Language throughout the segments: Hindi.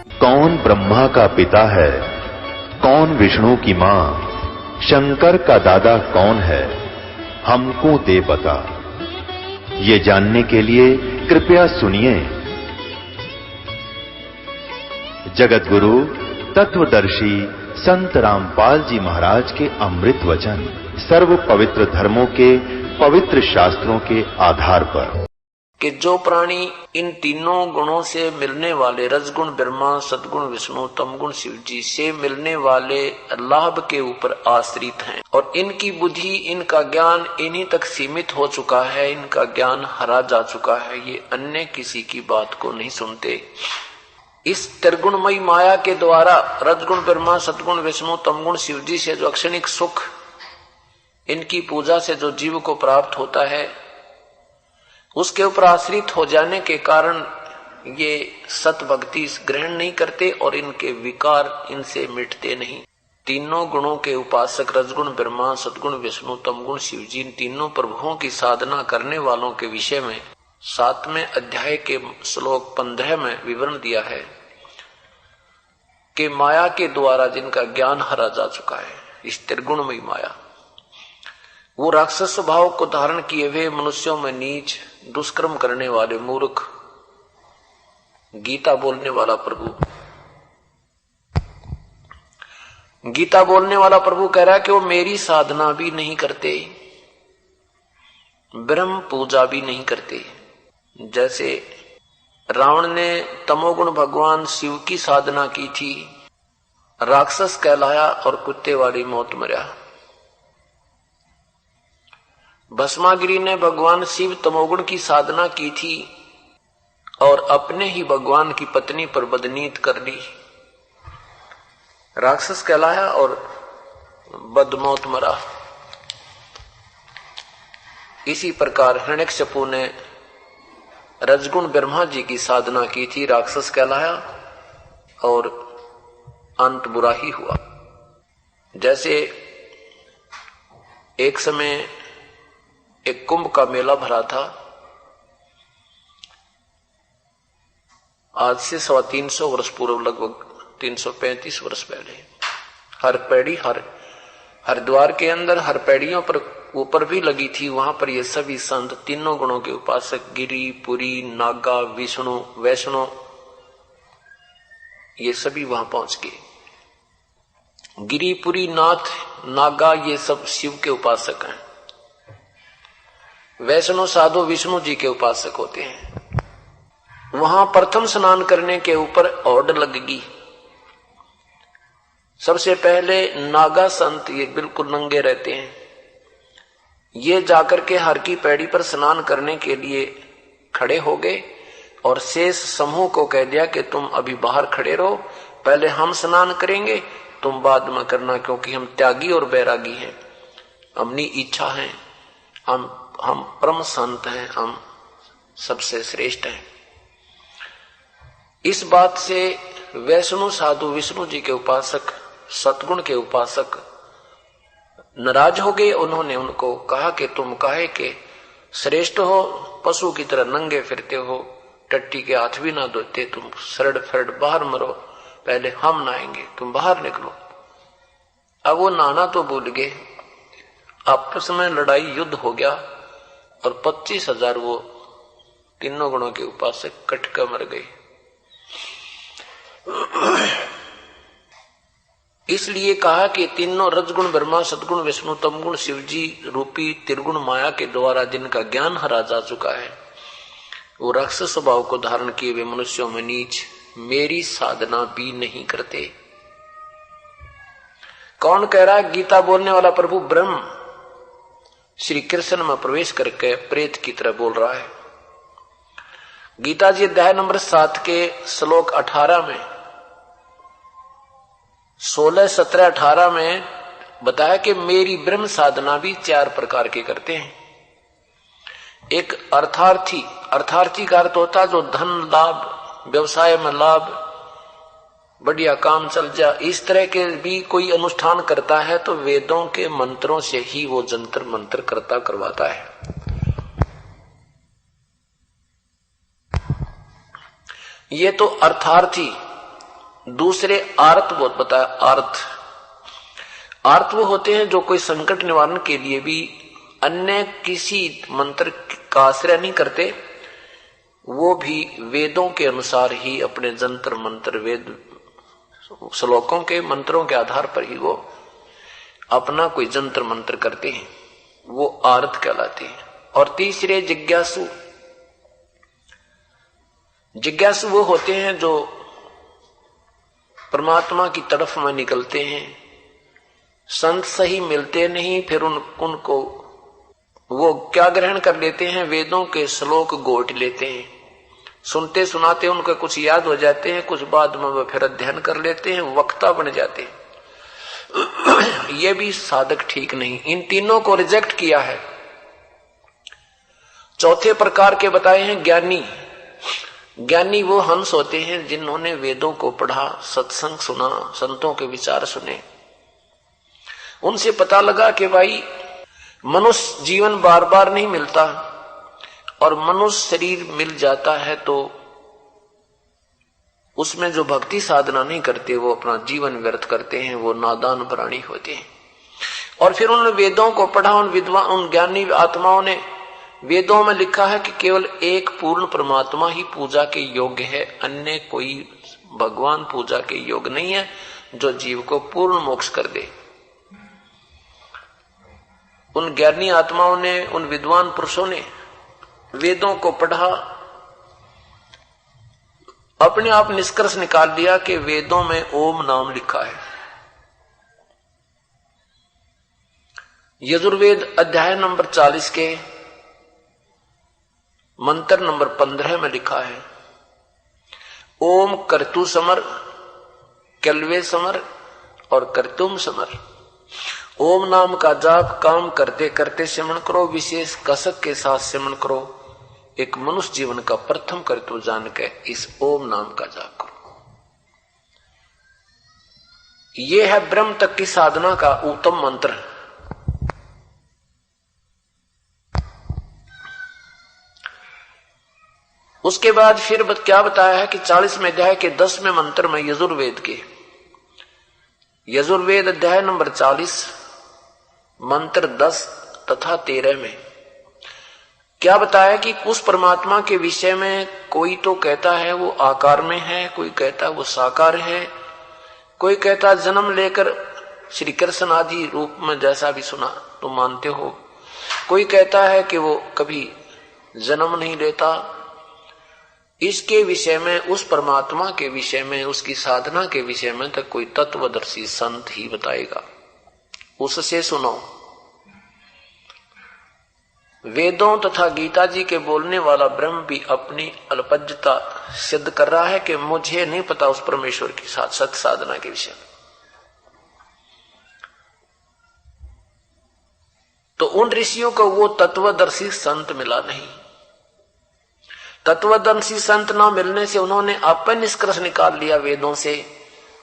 कौन ब्रह्मा का पिता है, कौन विष्णु की मां, शंकर का दादा कौन है, हमको दे बता। ये जानने के लिए कृपया सुनिए। जगत गुरु तत्वदर्शी संत रामपाल जी महाराज के अमृत वचन सर्व पवित्र धर्मों के पवित्र शास्त्रों के आधार पर कि जो प्राणी इन तीनों गुणों से मिलने वाले रजगुण ब्रह्मा, सदगुण विष्णु, तमगुण शिव जी से मिलने वाले लाभ के ऊपर आश्रित हैं और इनकी बुद्धि, इनका ज्ञान इन्हीं तक सीमित हो चुका है, इनका ज्ञान हरा जा चुका है, ये अन्य किसी की बात को नहीं सुनते। इस त्रिगुणमयी माया के द्वारा रजगुण ब्रह्मा, सदगुण विष्णु, तमगुण शिव जी से जो अक्षणिक सुख, इनकी पूजा से जो जीव को प्राप्त होता है, उसके ऊपर आश्रित हो जाने के कारण ये सत भक्ति ग्रहण नहीं करते और इनके विकार इनसे मिटते नहीं। तीनों गुणों के उपासक रजगुण ब्रह्मा, सदगुण विष्णु, तमगुण शिव जी, इन तीनों प्रभुओं की साधना करने वालों के विषय में 7वें अध्याय के श्लोक 15 में विवरण दिया है कि माया के द्वारा जिनका ज्ञान हरा जा चुका है, इस त्रिगुणमयी माया, वो राक्षस स्वभाव को धारण किए हुए मनुष्यों में नीच दुष्कर्म करने वाले मूर्ख, गीता बोलने वाला प्रभु कह रहा है कि वो मेरी साधना भी नहीं करते, ब्रह्म पूजा भी नहीं करते। जैसे रावण ने तमोगुण भगवान शिव की साधना की थी, राक्षस कहलाया और कुत्ते वाली मौत मरा। भस्मागिरी ने भगवान शिव तमोगुण की साधना की थी और अपने ही भगवान की पत्नी पर बदनीत कर ली, राक्षस कहलाया और बदमौत मरा। इसी प्रकार हिरण्यकशिपु ने रजगुण ब्रह्मा जी की साधना की थी, राक्षस कहलाया और अंत बुरा ही हुआ। जैसे एक समय एक कुंभ का मेला भरा था, आज से 350 वर्ष पूर्व, लगभग 335 वर्ष पहले। हरिद्वार के अंदर हर पैड़ियों पर ऊपर भी लगी थी, वहां पर ये सभी संत तीनों गुणों के उपासक गिरि, पुरी, नागा, विष्णु, वैष्णो, ये सभी वहां पहुंच गए। गिरि, पुरी, नाथ, नागा ये सब शिव के उपासक हैं। वैष्णो साधु विष्णु जी के उपासक होते हैं। वहां प्रथम स्नान करने के ऊपर ऑर्डर लगेगी। सबसे पहले नागा संत, ये बिल्कुल नंगे रहते हैं, ये जाकर के हर की पैड़ी पर स्नान करने के लिए खड़े हो गए और शेष समूह को कह दिया कि तुम अभी बाहर खड़े रहो, पहले हम स्नान करेंगे, तुम बाद में करना, क्योंकि हम त्यागी और बैरागी हैं, अपनी इच्छा है, हम परम संत हैं, हम सबसे श्रेष्ठ हैं। इस बात से वैष्णु साधु विष्णु जी के उपासक, सतगुण के उपासक नाराज हो गए। उन्होंने उनको कहा कि तुम काहे के श्रेष्ठ हो, पशु की तरह नंगे फिरते हो, टट्टी के हाथ भी ना धोते, तुम सरड फरड बाहर मरो, पहले हम नहाएंगे, तुम बाहर निकलो। अब वो नहाना तो भूल गए, आपस में लड़ाई, युद्ध हो गया और 25,000 वो तीनों गुणों के उपासक कटका मर गए। इसलिए कहा कि तीनों रजगुण ब्रह्मा, सदगुण विष्णु, तमगुण शिव जी रूपी त्रिगुण माया के द्वारा जिनका ज्ञान हरा जा चुका है, वो राक्षस स्वभाव को धारण किए हुए मनुष्यों में नीच मेरी साधना भी नहीं करते। कौन कह रहा है? गीता बोलने वाला प्रभु ब्रह्म श्री कृष्ण में प्रवेश करके प्रेत की तरह बोल रहा है। गीता जी अध्याय नंबर 7 के श्लोक 18 में 16, 17, 18 में बताया कि मेरी ब्रह्म साधना भी 4 प्रकार के करते हैं। एक अर्थार्थी, अर्थार्थी का अर्थ होता जो धन लाभ, व्यवसाय में लाभ, बढ़िया काम चल जा, इस तरह के भी कोई अनुष्ठान करता है तो वेदों के मंत्रों से ही वो जंतर मंत्र करवाता है। ये तो अर्थार्थी, दूसरे आर्त बहुत बताया। आर्त वो होते हैं जो कोई संकट निवारण के लिए भी अन्य किसी मंत्र का आश्रय नहीं करते, वो भी वेदों के अनुसार ही अपने जंतर मंत्र, वेद श्लोकों के मंत्रों के आधार पर ही वो अपना कोई जंतर मंत्र करते हैं, वो आर्त कहलाते हैं। और तीसरे जिज्ञासु। जिज्ञासु वो होते हैं जो परमात्मा की तरफ में निकलते हैं, संत सही मिलते नहीं, फिर उनको वो क्या ग्रहण कर लेते हैं, वेदों के श्लोक गोट लेते हैं, सुनते सुनाते उनको कुछ याद हो जाते हैं, कुछ बाद में वो फिर अध्ययन कर लेते हैं, वक्ता बन जाते हैं। ये भी साधक ठीक नहीं, इन तीनों को रिजेक्ट किया है। चौथे प्रकार के बताए हैं ज्ञानी। ज्ञानी वो हंस होते हैं जिन्होंने वेदों को पढ़ा, सत्संग सुना, संतों के विचार सुने, उनसे पता लगा कि भाई मनुष्य जीवन बार बार नहीं मिलता, और मनुष्य शरीर मिल जाता है तो उसमें जो भक्ति साधना नहीं करते वो अपना जीवन व्यर्थ करते हैं, वो नादान प्राणी होते हैं। और फिर उन्होंने वेदों को पढ़ा, उन ज्ञानी आत्माओं ने, वेदों में लिखा है कि केवल एक पूर्ण परमात्मा ही पूजा के योग्य है, अन्य कोई भगवान पूजा के योग्य नहीं है जो जीव को पूर्ण मोक्ष कर दे। उन ज्ञानी आत्माओं ने, उन विद्वान पुरुषों ने वेदों को पढ़ा, अपने आप निष्कर्ष निकाल दिया कि वेदों में ओम नाम लिखा है। यजुर्वेद अध्याय नंबर 40 के मंत्र नंबर 15 में लिखा है, ओम कर्तु समर, कल्वे समर और कर्तुम समर। ओम नाम का जाप काम करते करते सिमरण करो, विशेष कसक के साथ सिमरण करो। एक मनुष्य जीवन का प्रथम कर्तव्य जान के इस ओम नाम का जाप करो। ये है ब्रह्म तक की साधना का उत्तम मंत्र। उसके बाद फिर क्या बताया है कि 40वें अध्याय के 10वें मंत्र में यजुर्वेद के, यजुर्वेद अध्याय नंबर 40 मंत्र 10 तथा 13 में क्या बताया कि उस परमात्मा के विषय में कोई तो कहता है वो आकार में है, कोई कहता है वो साकार है, कोई कहता है जन्म लेकर श्री कृष्ण आदि रूप में जैसा भी सुना तो मानते हो, कोई कहता है कि वो कभी जन्म नहीं लेता। इसके विषय में, उस परमात्मा के विषय में, उसकी साधना के विषय में तो कोई तत्वदर्शी संत ही बताएगा, उससे सुनो। वेदों तथा गीता जी के बोलने वाला ब्रह्म भी अपनी अल्पज्ञता सिद्ध कर रहा है कि मुझे नहीं पता उस परमेश्वर की सत्य साधना के विषय में। तो उन ऋषियों को वो तत्वदर्शी संत मिला नहीं। तत्वदर्शी संत न मिलने से उन्होंने अपन निष्कर्ष निकाल लिया वेदों से,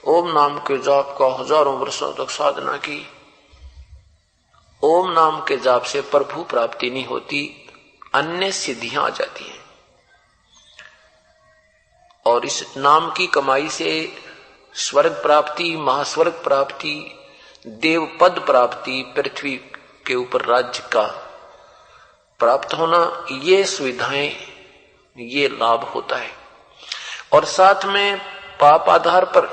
ओम नाम के जाप का हजारों वर्षों तक साधना की। ओम नाम के जाप से प्रभु प्राप्ति नहीं होती, अन्य सिद्धियां आ जाती हैं। और इस नाम की कमाई से स्वर्ग प्राप्ति, महास्वर्ग प्राप्ति, देव पद प्राप्ति, पृथ्वी के ऊपर राज्य का प्राप्त होना, ये सुविधाएं, ये लाभ होता है। और साथ में पाप आधार पर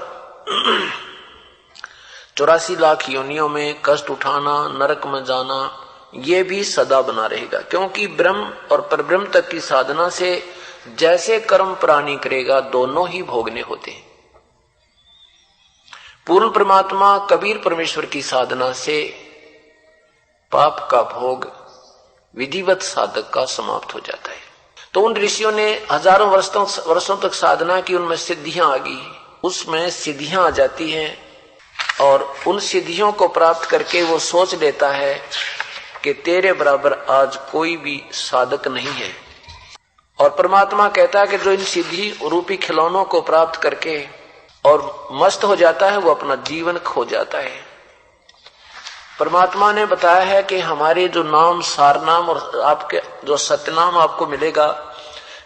84 लाख योनियों में कष्ट उठाना, नरक में जाना, ये भी सदा बना रहेगा। क्योंकि ब्रह्म और परब्रह्म तक की साधना से जैसे कर्म प्राणी करेगा दोनों ही भोगने होते हैं। पूर्ण परमात्मा कबीर परमेश्वर की साधना से पाप का भोग विधिवत साधक का समाप्त हो जाता है। तो उन ऋषियों ने हजारों वर्षों तक साधना की, उनमें सिद्धियां आ गई, उसमें सिद्धियां आ जाती हैं और उन सिद्धियों को प्राप्त करके वो सोच लेता है कि तेरे बराबर आज कोई भी साधक नहीं है। और परमात्मा कहता है कि जो इन सिद्धि रूपी खिलौनों को प्राप्त करके और मस्त हो जाता है वो अपना जीवन खो जाता है। परमात्मा ने बताया है कि हमारे जो नाम, सार नाम और आपके जो सत्यनाम आपको मिलेगा,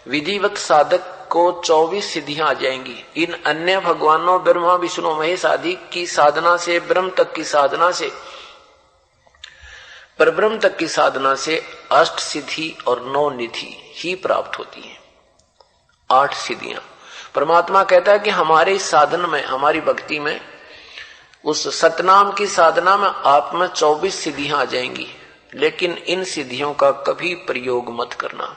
विधिवत साधक को 24 सिद्धियां आ जाएंगी। इन अन्य भगवानों ब्रह्मा विष्णु महेश आदि की साधना से, ब्रह्म तक की साधना से, परब्रह्म तक की साधना से 8 सिद्धि और 9 निधि ही प्राप्त होती है। 8 सिद्धियां। परमात्मा कहता है कि हमारे साधन में, हमारी भक्ति में, उस सतनाम की साधना में आप में 24 सिद्धियां आ जाएंगी, लेकिन इन सिद्धियों का कभी प्रयोग मत करना।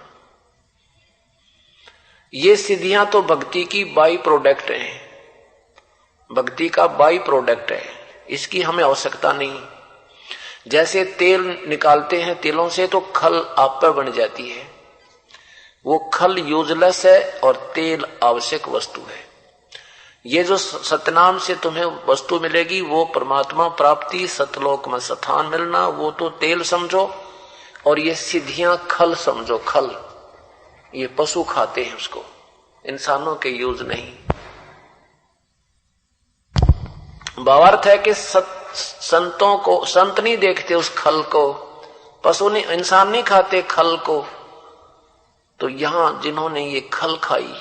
ये सिद्धियां तो भक्ति की बाई प्रोडक्ट है, भक्ति का बाई प्रोडक्ट है, इसकी हमें आवश्यकता नहीं। जैसे तेल निकालते हैं तेलों से तो खल आप पर बन जाती है, वो खल यूजलेस है और तेल आवश्यक वस्तु है। ये जो सतनाम से तुम्हें वस्तु मिलेगी वो परमात्मा प्राप्ति, सतलोक में स्थान मिलना, वो तो तेल समझो, और ये सिद्धियां खल समझो। खल ये पशु खाते हैं उसको, इंसानों के यूज नहीं। भावार्थ है कि संतों को, संत नहीं देखते उस खल को, पशु नहीं, इंसान नहीं खाते खल को। तो यहां जिन्होंने ये खल खाई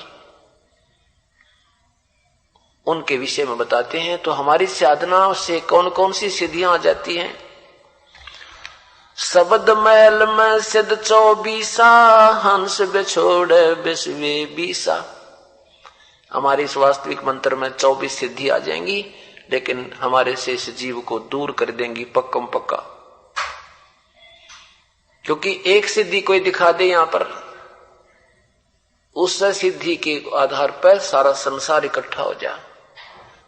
उनके विषय में बताते हैं। तो हमारी साधना से कौन कौन सी सिद्धियां आ जाती हैं? शब्द मैल में सिद्ध 24, हंस बिछोड़ बिस्वे 20। हमारे इस वास्तविक मंत्र में 24 सिद्धि आ जाएंगी, लेकिन हमारे से इस जीव को दूर कर देंगी पक्कम पक्का। क्योंकि एक सिद्धि कोई दिखा दे यहां पर, उस सिद्धि के आधार पर सारा संसार इकट्ठा हो जाए,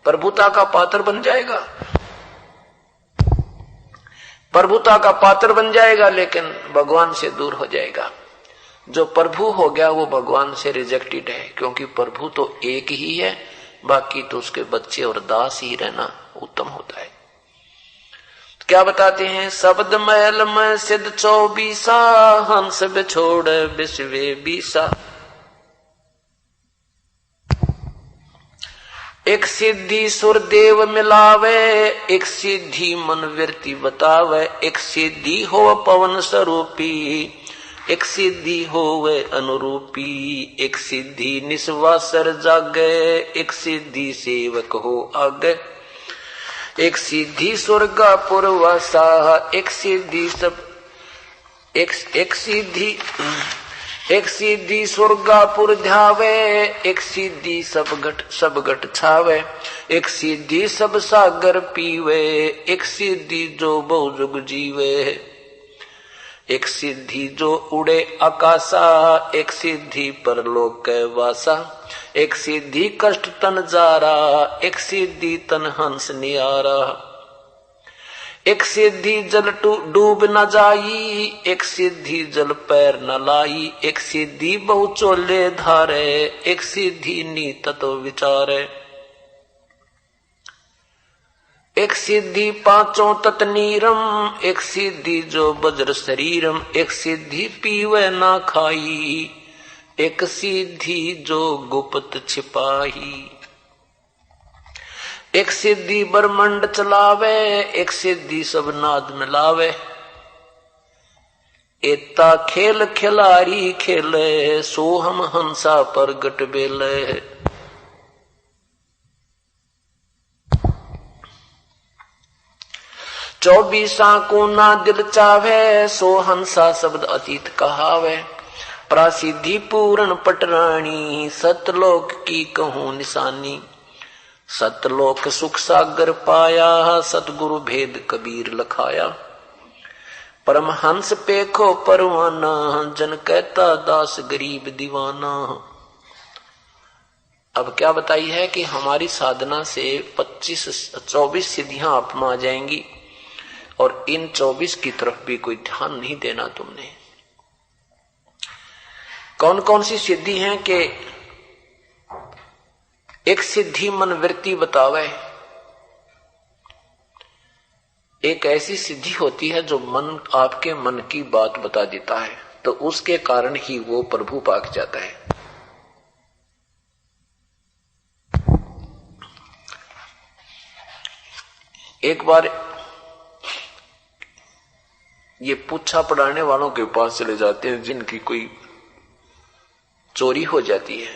प्रभुता का पात्र बन जाएगा, प्रभुता का पात्र बन जाएगा, लेकिन भगवान से दूर हो जाएगा। जो प्रभु हो गया वो भगवान से रिजेक्टेड है, क्योंकि प्रभु तो एक ही है, बाकी तो उसके बच्चे और दास ही रहना उत्तम होता है। तो क्या बताते हैं? शब्द महल में सिद्ध 24, हंस बिछोड़ बिस्वे 20। एक सिद्धि सुरदेव मिलावे, एक सिद्धि मन वृत्ति बतावे, एक सिद्धि हो पवन स्वरूपी, एक सिद्धि होवे अनुरूपी, एक सिद्धि निस्वासर जागे, एक सिद्धि सेवक हो आगे, एक सिद्धि स्वर्गापुर वासा, एक सिद्धि सब एक सिद्धि स्वर्गापुर ध्यावे, एक सिद्धि सब घट छावे, एक सिद्धि सब सागर पीवे, एक सिद्धि जो बहुजुग जीवे, एक सिद्धि जो उड़े आकाशा, एक सिद्धि परलोक के वासा, एक सिद्धि कष्ट तन जारा, एक सिद्धि तन हंस नियारा, एक सिद्धि जल डूब न जाई, एक सिद्धि जल पैर न लाई, एक सिद्धि बहु चोले धारे, एक सिद्धि नीत तो विचारे, एक सिद्धि पांचों तत्नीरम, एक सिद्धि जो वज्र शरीरम, एक सिद्धि पीवे ना खाई, एक सिद्धि जो गुप्त छिपाही, एक सिद्धि ब्रह्मंड चलावे, एक सिद्धि सब नाद मिलावे, एता खेल खिलारी खेले, सो हम हंसा पर गट बेले। चौबीसा को ना दिल चावे, सो हंसा शब्द अतीत कहावे, प्रासिद्धि पूर्ण पटरानी, सतलोक की कहूं निशानी, सतलोक सुख सागर पाया, सतगुरु भेद कबीर लखाया, परमहंस पेखो परवाना, जन कहता दास गरीब दीवाना। अब क्या बताई है कि हमारी साधना से 24 सिद्धियां आप में आ जाएंगी, और इन 24 की तरफ भी कोई ध्यान नहीं देना तुमने। कौन कौन सी सिद्धि हैं कि एक सिद्धि मन वृत्ति बतावे, एक ऐसी सिद्धि होती है जो मन आपके मन की बात बता देता है, तो उसके कारण ही वो प्रभु पाक जाता है। एक बार ये पूछा पढ़ाने वालों के पास चले जाते हैं जिनकी कोई चोरी हो जाती है,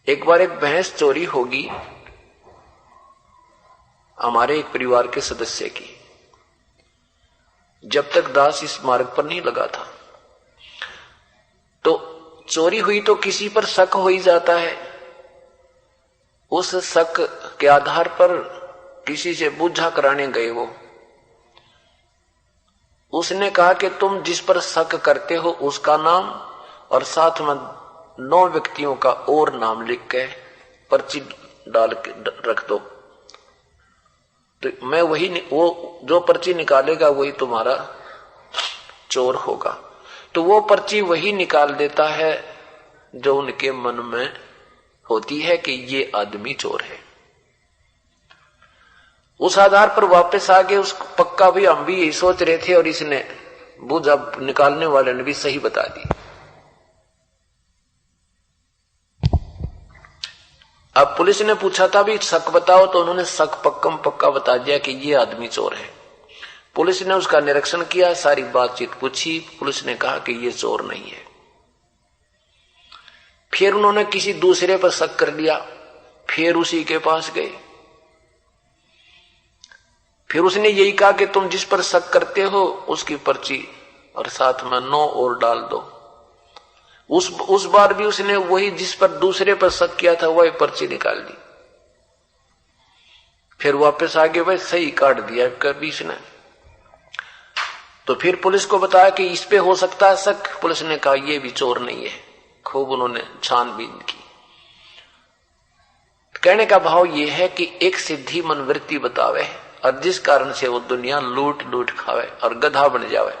एक बार एक भैंस चोरी होगी हमारे एक परिवार के सदस्य की, जब तक दास इस मार्ग पर नहीं लगा था। तो चोरी हुई तो किसी पर शक हो ही जाता है। उस शक के आधार पर किसी से बुझा कराने गए वो। उसने कहा कि तुम जिस पर शक करते हो उसका नाम और साथ में 9 व्यक्तियों का और नाम लिख के पर्ची डाल के रख दो, तो मैं वो जो पर्ची निकालेगा वही तुम्हारा चोर होगा। तो वो पर्ची वही निकाल देता है जो उनके मन में होती है कि ये आदमी चोर है। उस आधार पर वापस आगे उस पक्का भी हम भी यही सोच रहे थे और इसने बुझा निकालने वाले ने भी सही बता दी। अब पुलिस ने पूछा था भी शक बताओ, तो उन्होंने शक पक्का बता दिया कि ये आदमी चोर है। पुलिस ने उसका निरीक्षण किया, सारी बातचीत पूछी, पुलिस ने कहा कि ये चोर नहीं है। फिर उन्होंने किसी दूसरे पर शक कर लिया, फिर उसी के पास गए, फिर उसने यही कहा कि तुम जिस पर शक करते हो उसकी पर्ची और साथ में 9 और डाल दो। उस बार भी उसने वही जिस पर दूसरे पर शक किया था वही पर्ची निकाल दी। फिर वापस आगे वही सही काट दिया कभी इसने। तो फिर पुलिस को बताया कि इस पे हो सकता है शक। पुलिस ने कहा ये भी चोर नहीं है। खूब उन्होंने छानबीन की। कहने का भाव यह है कि एक सिद्धि मनवृत्ति बतावे और जिस कारण से वो दुनिया लूट लूट खावे और गधा बन जावे,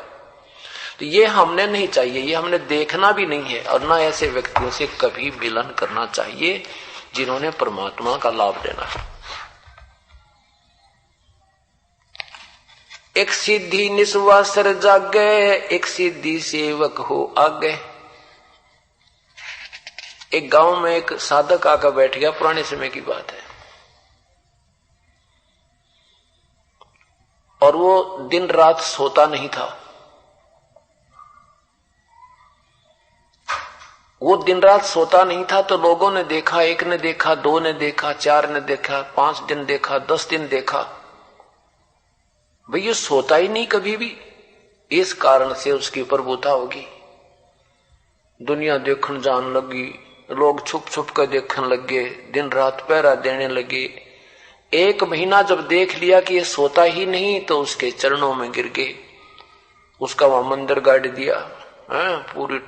तो ये हमने नहीं चाहिए, ये हमने देखना भी नहीं है और ना ऐसे व्यक्तियों से कभी मिलन करना चाहिए जिन्होंने परमात्मा का लाभ देना है। एक सिद्धि निस्वासर जागे, एक सिद्धि सेवक हो आगे। एक गांव में एक साधक आकर बैठ गया, पुराने समय की बात है, और वो दिन रात सोता नहीं था। वो दिन रात सोता नहीं था तो लोगों ने देखा, 1 ने देखा, 2 ने देखा, 4 ने देखा, 5 दिन देखा, 10 दिन देखा, भाई ये सोता ही नहीं कभी भी। इस कारण से उसकी प्रभुता होगी। दुनिया देखने जान लगी, लोग छुप छुप कर देखने लगे, दिन रात पहरा देने लगे। 1 महीना जब देख लिया कि ये सोता ही नहीं तो उसके चरणों में गिर गए। उसका वहां मंदिर गाड़ दिया, पूरी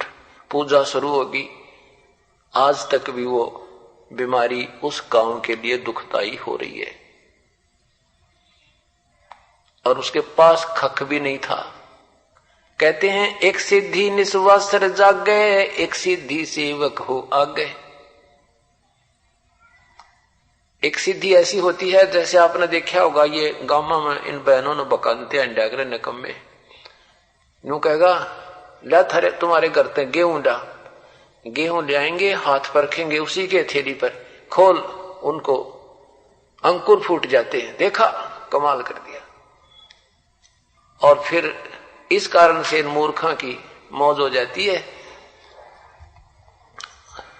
पूजा शुरू होगी। आज तक भी वो बीमारी उस गांव के लिए दुखदाई हो रही है और उसके पास खक भी नहीं था। कहते हैं एक सिद्धि निस्वासर जागे, एक सिद्धि सेवक हो आगे। एक सिद्धि ऐसी होती है जैसे आपने देखा होगा, ये गांव में इन बहनों ने बकानते हैं डागरे निकम्मे, यूं कहेगा ला थारे तुम्हारे घर ते गेहूं डा, गेहूं ले आएंगे, हाथ पर रखेंगे, उसी के थैली पर खोल, उनको अंकुर फूट जाते हैं। देखा, कमाल कर दिया। और फिर इस कारण से इन मूर्खों की मौज हो जाती है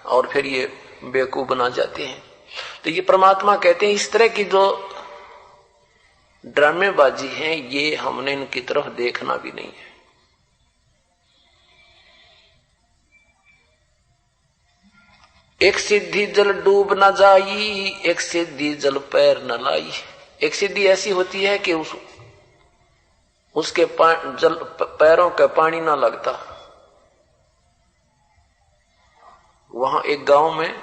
और फिर ये बेवकूफ बना जाते हैं। तो ये परमात्मा कहते हैं इस तरह की जो ड्रामेबाजी है ये हमने इनकी तरफ देखना भी नहीं है। एक सिद्धि जल डूब न जाई, एक सिद्धि जल पैर न लाई। एक सिद्धि ऐसी होती है कि उसके जल पैरों का पानी ना लगता। वहां एक गांव में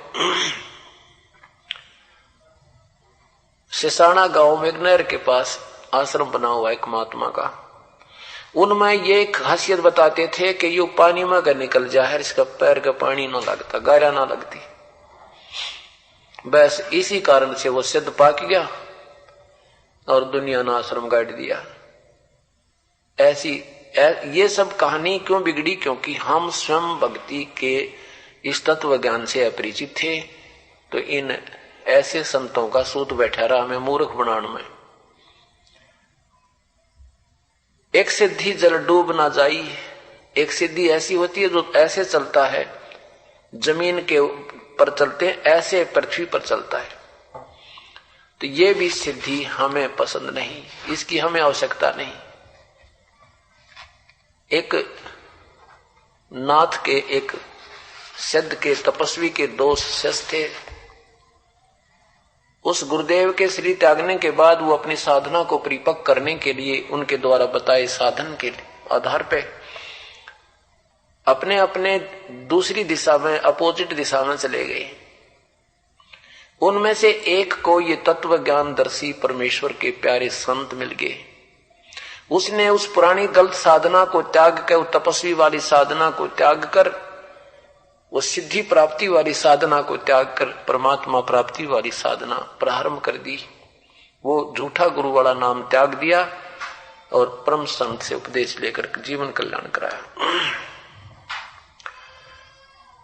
सिसाना गांव में एक नहर के पास आश्रम बना हुआ एक महात्मा का। उनमें ये एक खासियत बताते थे कि ये पानी में अगर निकल जाए इसका पैर का पानी ना लगता, गारा ना लगती। बस इसी कारण से वो सिद्ध पाक गया और दुनिया ने आश्रम गाड़ दिया। ऐसी ये सब कहानी क्यों बिगड़ी? क्योंकि हम स्वयं भक्ति के इस तत्व ज्ञान से अपरिचित थे। तो इन ऐसे संतों का सूत बैठा रहा हमें मूर्ख बनाने में। एक सिद्धि जल डूब ना जाई। एक सिद्धि ऐसी होती है जो ऐसे चलता है, जमीन के पर चलते हैं, ऐसे पृथ्वी पर चलता है। तो ये भी सिद्धि हमें पसंद नहीं, इसकी हमें आवश्यकता नहीं। एक नाथ के, एक सिद्ध के, तपस्वी के 2 शिष्य थे। उस गुरुदेव के शरीर त्यागने के बाद वो अपनी साधना को परिपक्व करने के लिए उनके द्वारा बताए साधन के आधार पे अपने अपने दूसरी दिशा में, अपोजिट दिशा में चले गए। उनमें से एक को ये तत्व ज्ञानदर्शी परमेश्वर के प्यारे संत मिल गए। उसने उस पुरानी गलत साधना को त्याग कर, उस तपस्वी वाली साधना को त्याग कर, वो सिद्धि प्राप्ति वाली साधना को त्याग कर परमात्मा प्राप्ति वाली साधना प्रारंभ कर दी। वो झूठा गुरु वाला नाम त्याग दिया और परम संत से उपदेश लेकर जीवन कल्याण कराया।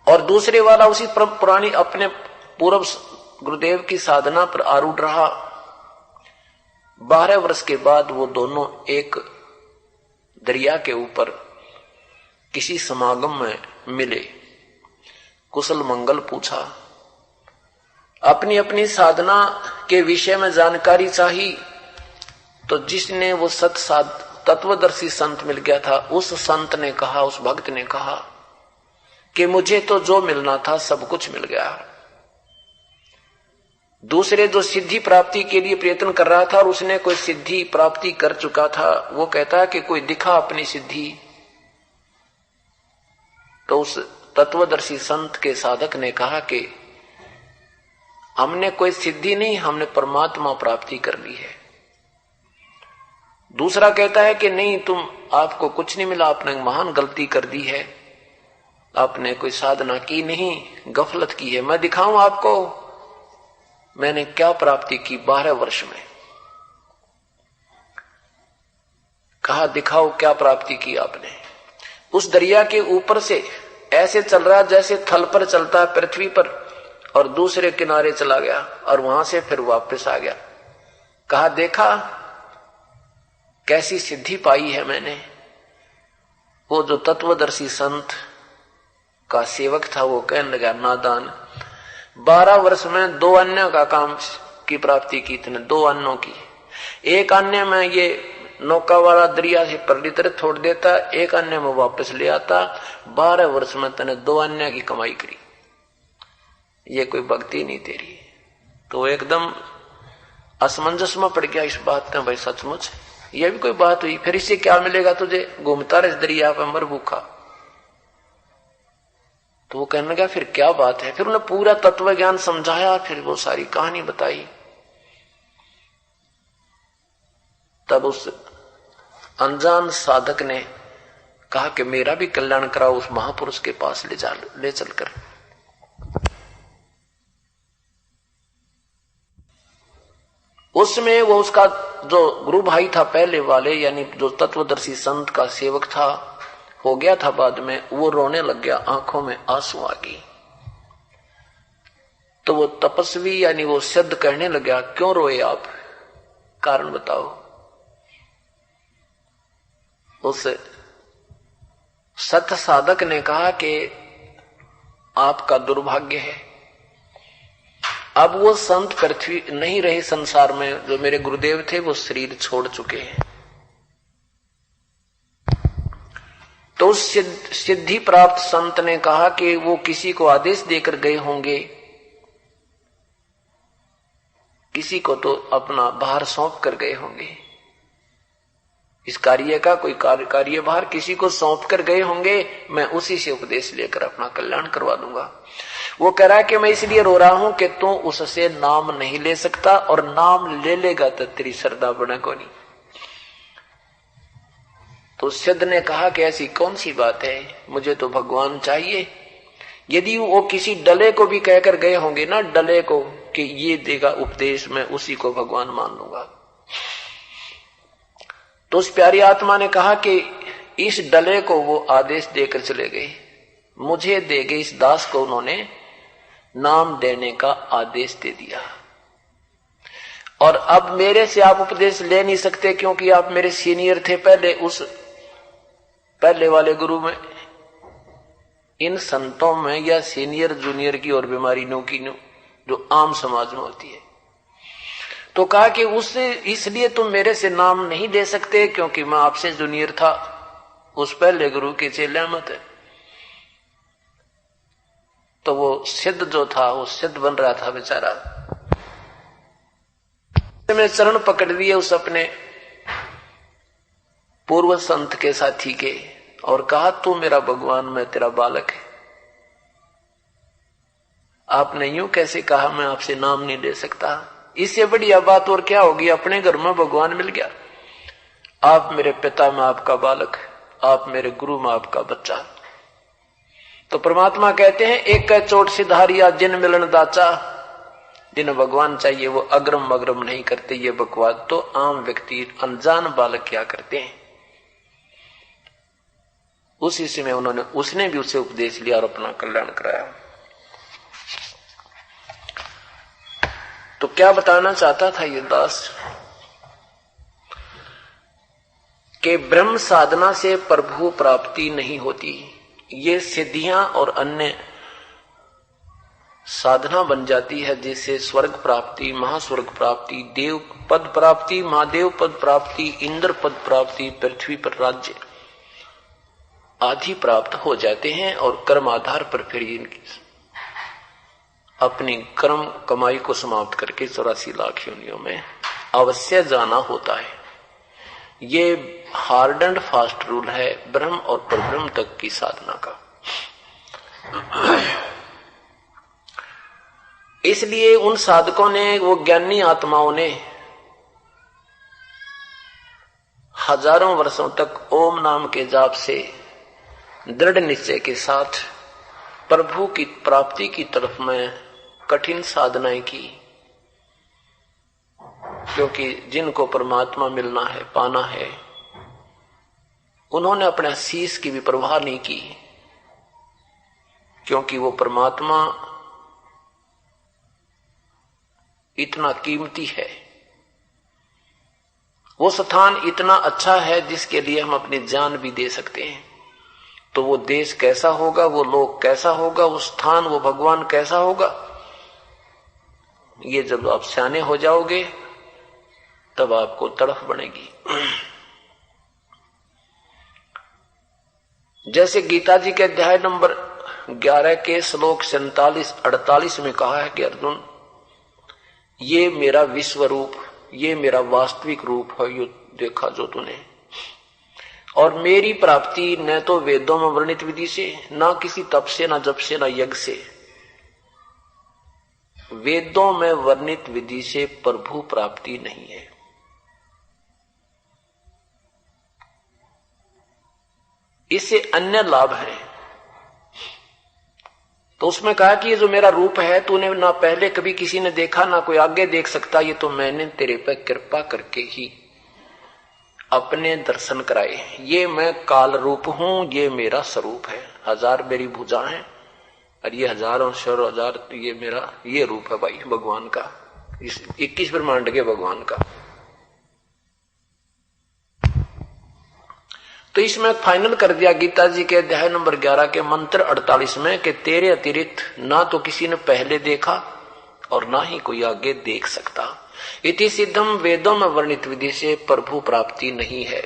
और दूसरे वाला उसी पुरानी अपने पूर्व गुरुदेव की साधना पर आरूढ़ रहा। 12 वर्ष के बाद वो दोनों एक दरिया के ऊपर किसी समागम में मिले, कुशल मंगल पूछा, अपनी अपनी साधना के विषय में जानकारी चाहिए। तो जिसने वो तत्वदर्शी संत मिल गया था, उस संत ने कहा, उस भक्त ने कहा कि मुझे तो जो मिलना था सब कुछ मिल गया। दूसरे जो सिद्धि प्राप्ति के लिए प्रयत्न कर रहा था और उसने कोई सिद्धि प्राप्ति कर चुका था, वो कहता है कि कोई दिखा अपनी सिद्धि। तो उस तत्वदर्शी संत के साधक ने कहा कि हमने कोई सिद्धि नहीं, हमने परमात्मा प्राप्ति कर ली है। दूसरा कहता है कि नहीं, आपको कुछ नहीं मिला, आपने महान गलती कर दी है, आपने कोई साधना की नहीं, गफलत की है। मैं दिखाऊं आपको मैंने क्या प्राप्ति की 12 वर्ष में। कहा दिखाओ क्या प्राप्ति की आपने। उस दरिया के ऊपर से ऐसे चल रहा जैसे थल पर चलता है पृथ्वी पर, और दूसरे किनारे चला गया और वहां से फिर वापस आ गया। कहा देखा कैसी सिद्धि पाई है मैंने। वो जो तत्वदर्शी संत का सेवक था वो कहने लगा, नादान, 12 वर्ष में 2 अन्य का काम की प्राप्ति की तूने, 2 अन्यों की। एक अन्य में ये नौका वाला दरिया से परली तरह छोड़ देता, एक अन्य में वापस ले आता। 12 वर्ष में तूने 2 अन्य की कमाई करी, ये कोई भक्ति नहीं तेरी। तो एकदम असमंजस में पड़ गया इस बात में, भाई सचमुच ये भी कोई बात हुई, फिर इससे क्या मिलेगा तुझे, घूमता रहे दरिया पर मर भूखा। तो वो कहने लगा फिर क्या बात है। फिर उन्हें पूरा तत्व ज्ञान समझाया, फिर वो सारी कहानी बताई। तब उस अनजान साधक ने कहा कि मेरा भी कल्याण कराओ, उस महापुरुष के पास ले चलकर। उसमें वो उसका जो गुरु भाई था पहले वाले, यानी जो तत्वदर्शी संत का सेवक था, हो गया था बाद में, वो रोने लग गया, आंखों में आंसू आ गई। तो वो तपस्वी यानी वो सिद्ध कहने लगा, क्यों रोए आप, कारण बताओ। उस सत्य साधक ने कहा कि आपका दुर्भाग्य है, अब वो संत पृथ्वी नहीं रहे संसार में, जो मेरे गुरुदेव थे वो शरीर छोड़ चुके हैं। तो उस सिद्धि प्राप्त संत ने कहा कि वो किसी को आदेश देकर गए होंगे, किसी को तो अपना भार सौंप कर गए होंगे, इस कार्य का कोई कार्यभार किसी को सौंप कर गए होंगे, मैं उसी से उपदेश लेकर अपना कल्याण करवा दूंगा। वो कह रहा है कि मैं इसलिए रो रहा हूं कि तू उससे नाम नहीं ले सकता, और नाम ले लेगा तो तेरी श्रद्धा बने को नहीं। तो सिद्ध ने कहा कि ऐसी कौन सी बात है, मुझे तो भगवान चाहिए। यदि वो किसी डले को भी कहकर गए होंगे ना, डले को, कि ये देगा उपदेश, मैं उसी को भगवान मान लूंगा। तो उस प्यारी आत्मा ने कहा कि इस डले को वो आदेश देकर चले गए, मुझे दे गए, इस दास को उन्होंने नाम देने का आदेश दे दिया। और अब मेरे से आप उपदेश ले नहीं सकते, क्योंकि आप मेरे सीनियर थे पहले, उस पहले वाले गुरु में, इन संतों में या सीनियर जूनियर की और बीमारी नो की नो जो आम समाज में होती है। तो कहा कि उससे इसलिए तुम मेरे से नाम नहीं दे सकते क्योंकि मैं आपसे जूनियर था, उस पहले गुरु के चेले मत है। तो वो सिद्ध जो था वो सिद्ध बन रहा था बेचारा, मैं चरण पकड़ लिए उस अपने पूर्व संत के साथी के और कहा तू मेरा भगवान, मैं तेरा बालक है। आपने यूं कैसे कहा, मैं आपसे नाम नहीं दे सकता। इससे बढ़िया बात और क्या होगी, अपने घर में भगवान मिल गया। आप मेरे पिता में आपका बालक, आप मेरे गुरु में आपका बच्चा। तो परमात्मा कहते हैं एक चोट सिधारिया जिन मिलन दाचा, जिन्हें भगवान चाहिए वो अग्रम मग्रम नहीं करते। ये बकवाद तो आम व्यक्ति अनजान बालक क्या करते हैं। उसी समय उसने भी उससे उपदेश लिया और अपना कल्याण कराया। तो क्या बताना चाहता था ये दास कि ब्रह्म साधना से प्रभु प्राप्ति नहीं होती, ये सिद्धियां और अन्य साधना बन जाती है जिससे स्वर्ग प्राप्ति, महास्वर्ग प्राप्ति, देव पद प्राप्ति, महादेव पद प्राप्ति, इंद्र पद प्राप्ति, पृथ्वी पर राज्य आदि प्राप्त हो जाते हैं। और कर्म आधार पर फिर इनकी अपनी कर्म कमाई को समाप्त करके 84 लाख योनियों में अवश्य जाना होता है। ये हार्ड एंड फास्ट रूल है ब्रह्म और परब्रह्म तक की साधना का। इसलिए उन साधकों ने, वो ज्ञानी आत्माओं ने हजारों वर्षों तक ओम नाम के जाप से दृढ़ निश्चय के साथ प्रभु की प्राप्ति की तरफ में कठिन साधनाएं की, क्योंकि जिनको परमात्मा मिलना है, पाना है, उन्होंने अपने शीश की भी परवाह नहीं की, क्योंकि वो परमात्मा इतना कीमती है, वो स्थान इतना अच्छा है जिसके लिए हम अपनी जान भी दे सकते हैं। तो वो देश कैसा होगा, वो लोग कैसा होगा, वो स्थान, वो भगवान कैसा होगा, ये जब आप सियाने हो जाओगे तब आपको तड़फ बनेगी। जैसे गीता जी के अध्याय नंबर 11 के श्लोक 47-48 में कहा है कि अर्जुन, ये मेरा विश्व रूप, ये मेरा वास्तविक रूप है, ये देखा जो तूने, और मेरी प्राप्ति न तो वेदों में वर्णित विधि से, ना किसी तप से, ना जप से, ना यज्ञ से, वेदों में वर्णित विधि से प्रभु प्राप्ति नहीं है। इससे अन्य लाभ है। तो उसमें कहा कि ये जो मेरा रूप है, तूने ना पहले कभी किसी ने देखा, ना कोई आगे देख सकता, ये तो मैंने तेरे पे कृपा करके ही अपने दर्शन कराए। ये मैं काल रूप हूं, ये मेरा स्वरूप है। 1000 मेरी भुजा है और ये 1000 और 1000 ये मेरा ये रूप है भाई भगवान का, इस 21 ब्रह्मांड के भगवान का। तो इसमें फाइनल कर दिया गीता जी के अध्याय नंबर 11 के मंत्र 48 में कि तेरे अतिरिक्त ना तो किसी ने पहले देखा और ना ही कोई आगे देख सकता। इति सिद्धम, वेदों में वर्णित विधि से प्रभु प्राप्ति नहीं है।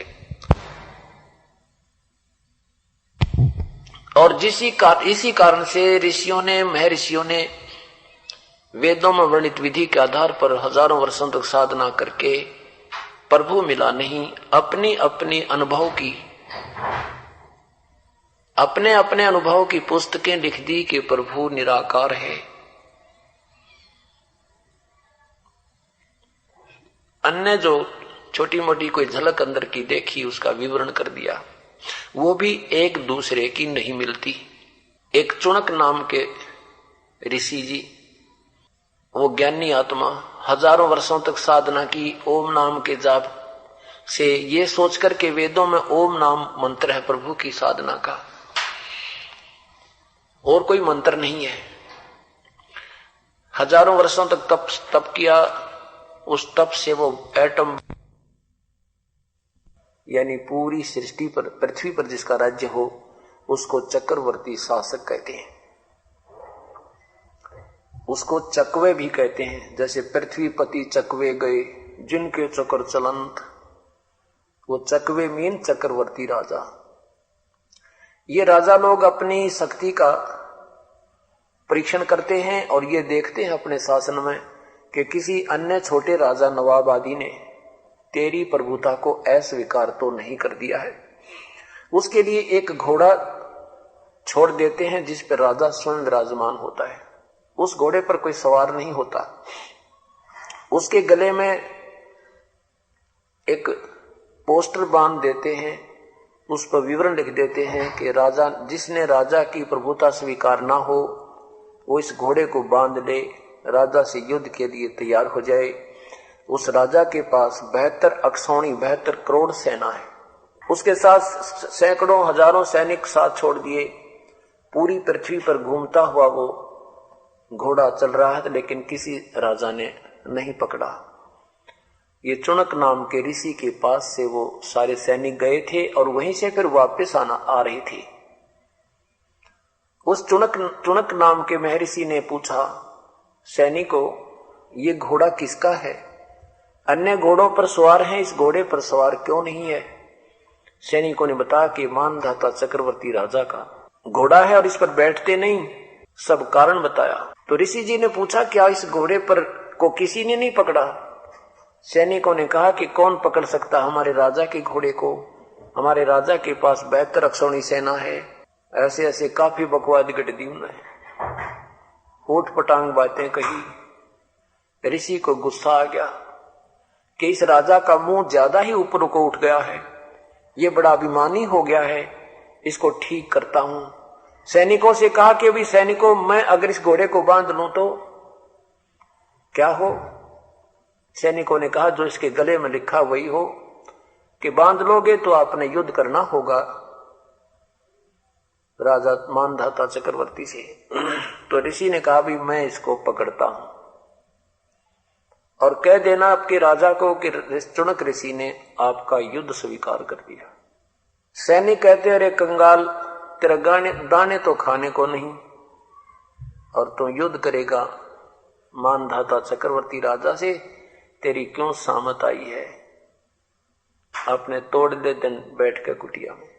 और इसी कारण से ऋषियों ने, महर्षियों ने वेदों में वर्णित विधि के आधार पर हजारों वर्षों तक साधना करके प्रभु मिला नहीं। अपने अपने अनुभव की पुस्तकें लिख दी कि प्रभु निराकार है। अन्य जो छोटी मोटी कोई झलक अंदर की देखी उसका विवरण कर दिया, वो भी एक दूसरे की नहीं मिलती। एक चुणक नाम के ऋषि जी, वो ज्ञानी आत्मा, हजारों वर्षों तक साधना की ओम नाम के जाप से, ये सोचकर के वेदों में ओम नाम मंत्र है प्रभु की साधना का, और कोई मंत्र नहीं है। हजारों वर्षों तक तप किया, उस तप से वो एटम यानी पूरी सृष्टि पर, पृथ्वी पर जिसका राज्य हो, उसको चक्रवर्ती शासक कहते हैं। उसको चकवे भी कहते हैं, जैसे पृथ्वीपति चकवे गए जिनके चक्र चलंत, वो चकवे मीन चक्रवर्ती राजा। ये राजा लोग अपनी शक्ति का परीक्षण करते हैं और ये देखते हैं अपने शासन में कि किसी अन्य छोटे राजा नवाब आदि ने तेरी प्रभुता को अस्वीकार तो नहीं कर दिया है। उसके लिए एक घोड़ा छोड़ देते हैं जिस पर राजा स्वयं विराजमान होता है। उस घोड़े पर कोई सवार नहीं होता। उसके गले में एक पोस्टर बांध देते हैं, उस पर विवरण लिख देते हैं कि राजा, जिसने राजा की प्रभुता स्वीकार ना हो वो इस घोड़े को बांध ले, राजा से युद्ध के लिए तैयार हो जाए। उस राजा के पास 72 अक्षौणी 72 करोड़ सेना है। उसके साथ सैकड़ों हजारों सैनिक साथ छोड़ दिए। पूरी पृथ्वी पर घूमता हुआ वो घोड़ा चल रहा है, लेकिन किसी राजा ने नहीं पकड़ा। ये चुनक नाम के ऋषि के पास से वो सारे सैनिक गए थे और वहीं से फिर वापस आ रहे थे। उस चुनक नाम के महर्षि ने पूछा सैनिकों, ये घोड़ा किसका है? अन्य घोड़ों पर सवार हैं, इस घोड़े पर सवार क्यों नहीं है? सैनिकों ने बताया कि मानधाता चक्रवर्ती राजा का घोड़ा है और इस पर बैठते नहीं। सब कारण बताया। तो ऋषि जी ने पूछा क्या इस घोड़े पर को किसी ने नहीं पकड़ा? सैनिकों ने कहा कि कौन पकड़ सकता हमारे राजा के घोड़े को? हमारे राजा के पास 72 अक्षौणी सेना है। ऐसे ऐसे काफी बकवाद गढ़ दी उन्होंने, ऊट पटांग बातें कही। ऋषि को गुस्सा आ गया कि इस राजा का मुंह ज्यादा ही ऊपर को उठ गया है, ये बड़ा अभिमानी हो गया है, इसको ठीक करता हूं। सैनिकों से कहा कि अभी सैनिकों, मैं अगर इस घोड़े को बांध लूं तो क्या हो? सैनिकों ने कहा जो इसके गले में लिखा वही हो, कि बांध लोगे तो आपने युद्ध करना होगा राजा मानधाता चक्रवर्ती से। तो ऋषि ने कहा भी मैं इसको पकड़ता हूं और कह देना आपके राजा को कि चुनक ऋषि ने आपका युद्ध स्वीकार कर दिया। सैनिक कहते अरे कंगाल, तेरा दाने तो खाने को नहीं और तू युद्ध करेगा मानधाता चक्रवर्ती राजा से, तेरी क्यों सामत आई है? आपने तोड़ दे दिन बैठ के कुटिया में।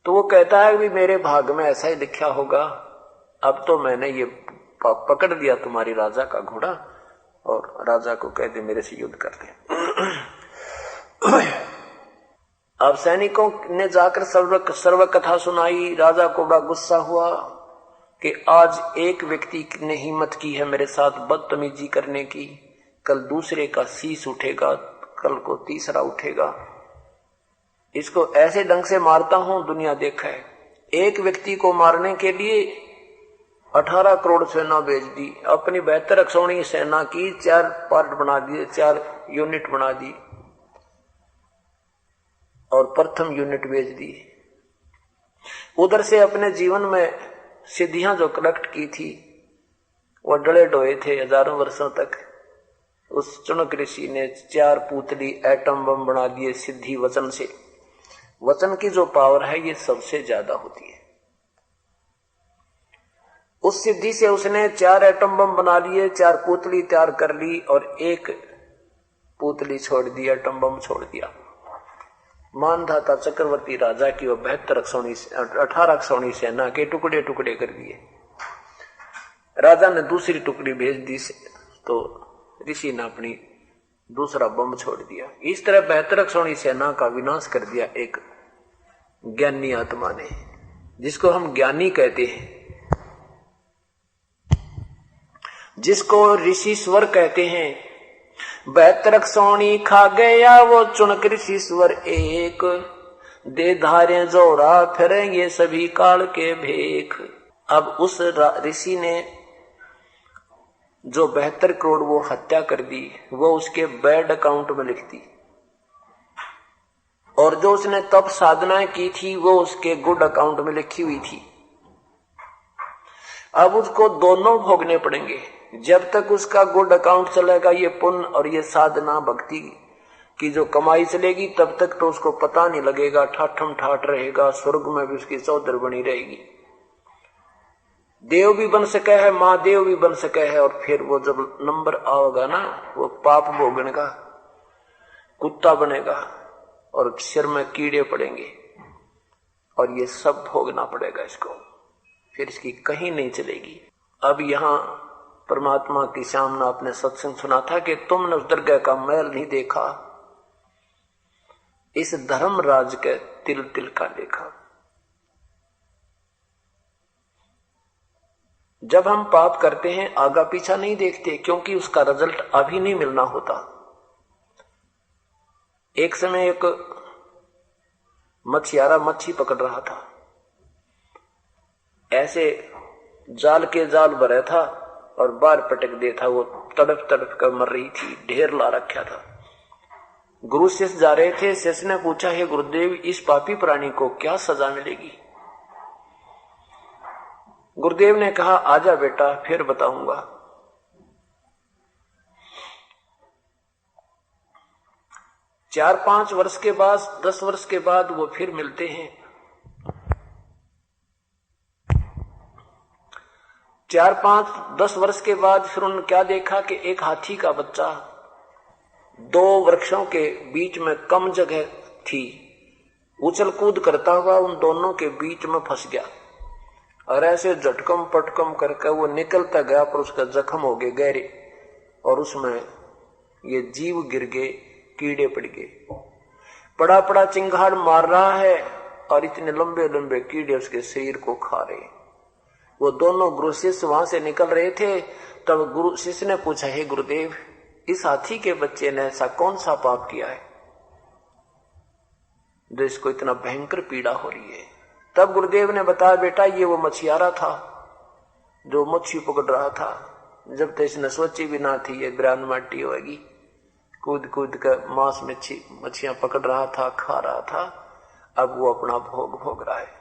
तो वो कहता है कि मेरे भाग में ऐसा ही लिखा होगा, अब तो मैंने ये पकड़ दिया तुम्हारी राजा का घोड़ा और राजा को कह दे मेरे से युद्ध कर ले। अब सैनिकों ने जाकर सर्व कथा सुनाई। राजा को बड़ा गुस्सा हुआ कि आज एक व्यक्ति ने हिम्मत की है मेरे साथ बदतमीजी करने की, कल दूसरे का शीश उठेगा, कल को तीसरा उठेगा। इसको ऐसे ढंग से मारता हूं दुनिया देखा है। एक व्यक्ति को मारने के लिए 18 करोड़ सेना भेज दी। अपनी 72 अक्षौणी सेना की 4 पार्ट बना दिए, 4 यूनिट बना दी और प्रथम यूनिट भेज दी। उधर से अपने जीवन में सिद्धियां जो कलेक्ट की थी वो डले डोए थे हजारों वर्षों तक। उस चुनक ऋषि ने 4 पुतली एटम बम बना दिए सिद्धि वचन से। वचन की जो पावर है ये सबसे ज्यादा होती है। उस सिद्धि से उसने 4 एटम बम बना लिए, 4 पुतली तैयार कर ली और एक पुतली छोड़ दी, एटम बम छोड़ दिया। मानधाता चक्रवर्ती राजा की वो 18 अक्षौणी सेना के टुकड़े टुकड़े कर दिए। राजा ने दूसरी टुकड़ी भेज दी तो ऋषि ने अपनी दूसरा बम छोड़ दिया। इस तरह 72 अक्षौणी सेना का विनाश कर दिया एक ज्ञानी आत्मा ने, जिसको हम ज्ञानी कहते हैं, जिसको ऋषिश्वर कहते हैं। 72 अक्षौणी खा गया वो चुनक ऋषिश्वर एक, दे धारे जोड़ा फिरेंगे सभी काल के भेख। अब उस ऋषि ने जो 72 करोड़ वो हत्या कर दी वो उसके बैड अकाउंट में लिख दी, और जो उसने तप साधनाएं की थी वो उसके गुड अकाउंट में लिखी हुई थी। अब उसको दोनों भोगने पड़ेंगे। जब तक उसका गुड अकाउंट चलेगा, ये पुण्य और ये साधना भक्ति कि जो कमाई चलेगी तब तक तो उसको पता नहीं लगेगा, ठाठम ठाठ रहेगा, स्वर्ग में भी उसकी चौधर बनी रहेगी, देव भी बन सके है, महादेव भी बन सके है। और फिर वो जब नंबर आओगा ना, वो पाप भोगने का कुत्ता बनेगा और सिर में कीड़े पड़ेंगे और ये सब भोगना पड़ेगा इसको, फिर इसकी कहीं नहीं चलेगी। अब यहां परमात्मा की सामने आपने सत्संग सुना था कि तुमने उस दरगाह का मैल नहीं देखा, इस धर्मराज के तिल तिल का देखा। जब हम पाप करते हैं आगा पीछा नहीं देखते, क्योंकि उसका रिजल्ट अभी नहीं मिलना होता। एक समय एक मछियारा मच्छी पकड़ रहा था, ऐसे जाल के जाल भरा था और बाहर पटक दे था, वो तड़प तड़प कर मर रही थी, ढेर ला रखा था। गुरु शिष्य जा रहे थे, शिष्य ने पूछा, हे गुरुदेव, इस पापी प्राणी को क्या सजा मिलेगी? गुरुदेव ने कहा, आजा बेटा, फिर बताऊंगा। चार 5 वर्ष के बाद, 10 वर्ष के बाद वो फिर मिलते हैं। 4, 5, 10 वर्ष के बाद फिर उन्होंने क्या देखा कि एक हाथी का बच्चा 2 वृक्षों के बीच में कम जगह थी, उछल कूद करता हुआ उन दोनों के बीच में फंस गया और ऐसे झटकम पटकम करके वो निकलता गया, पर उसका जख्म हो गए गहरे और उसमें ये जीव गिर गए, कीड़े पड़ गए, बड़ा बड़ा चिंगाड़ मार रहा है और इतने लंबे लंबे कीड़े उसके शरीर को खा रहे। वो दोनों गुरु शिष्य वहां से निकल रहे थे, तब गुरु शिष्य ने पूछा, हे गुरुदेव, इस हाथी के बच्चे ने ऐसा कौन सा पाप किया है जो इसको इतना भयंकर पीड़ा हो रही है? तब गुरुदेव ने बताया, बेटा, ये वो मछियारा था जो मच्छी पकड़ रहा था। जब तक इसने सोची भी ना थी ये बिरान माटी होगी, कूद कूद कर मांस मच्छियां पकड़ रहा था, खा रहा था, अब वो अपना भोग भोग रहा है।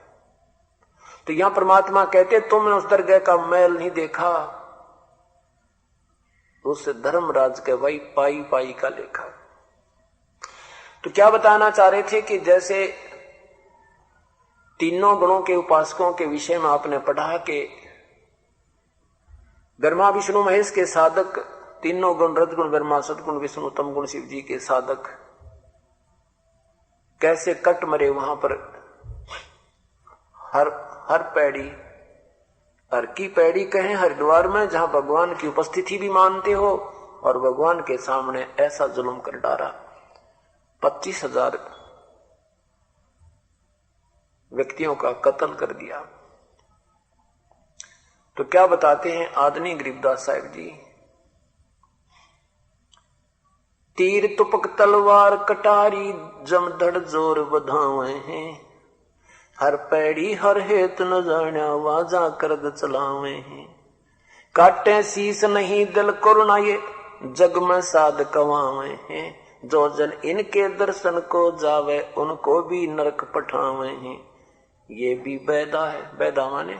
तो यहां परमात्मा कहते, तुमने उस दरगाह का मैल नहीं देखा, उस धर्मराज के वही पाई पाई का लेखा। तो क्या बताना चाह रहे थे कि जैसे तीनों गुणों के उपासकों के विषय में आपने पढ़ा कि ब्रह्मा विष्णु महेश के साधक, तीनों गुण, रजगुण ब्रह्मा, सदगुण विष्णु, तमगुण शिव जी के साधक कैसे कट मरे वहां पर। हर पैड़ी, हर की पैड़ी कहें हरिद्वार में, जहां भगवान की उपस्थिति भी मानते हो, और भगवान के सामने ऐसा जुल्म कर डाला, 25,000 व्यक्तियों का कत्ल कर दिया। तो क्या बताते हैं आदनी गरीबदास साहिब जी, तीर तुपक तलवार कटारी जमधड़ जोर बधावे हैं, हर पैड़ी हर हेत न जाण्या वाजा करद चलावे हैं, काटे शीस नहीं दिल करुणा ये जग में साध कवावे हैं, जो जन इनके दर्शन को जावे उनको भी नरक पठावे हैं। ये भी बैदा है, बैदा माने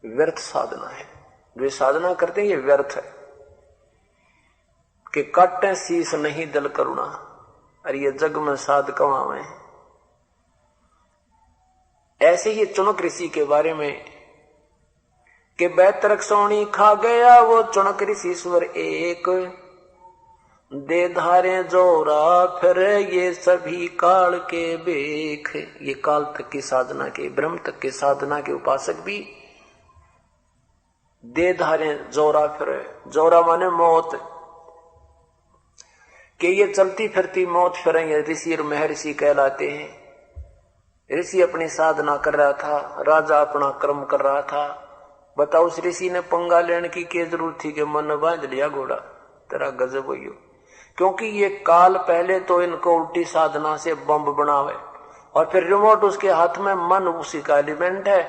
व्यर्थ साधना है, जो साधना करते हैं ये व्यर्थ है। कि काटे शीस नहीं दिल करुणा, अरे ये जग में साध कवावे। ऐसे ही चुनक ऋषि के बारे में कि बैतरक सोनी खा गया वो चुनक ऋषि स्वर एक, दे धारे जोरा फिर ये सभी काल के बेख। ये काल तक की साधना के, ब्रह्म तक की साधना के उपासक भी दे धारे जोरा फिर, जोरा माने मौत, कि ये चलती फिरती मौत फिर ये ऋषि और महर्षि कहलाते हैं। ऋषि अपनी साधना कर रहा था, राजा अपना कर्म कर रहा था। बताओ उस ऋषि ने पंगा लेने की क्या जरूरत थी कि मन बांध लिया घोड़ा, तेरा गजब हुई हो। क्योंकि ये काल पहले तो इनको उल्टी साधना से बम बनावे और फिर रिमोट उसके हाथ में, मन उसी का एलिमेंट है,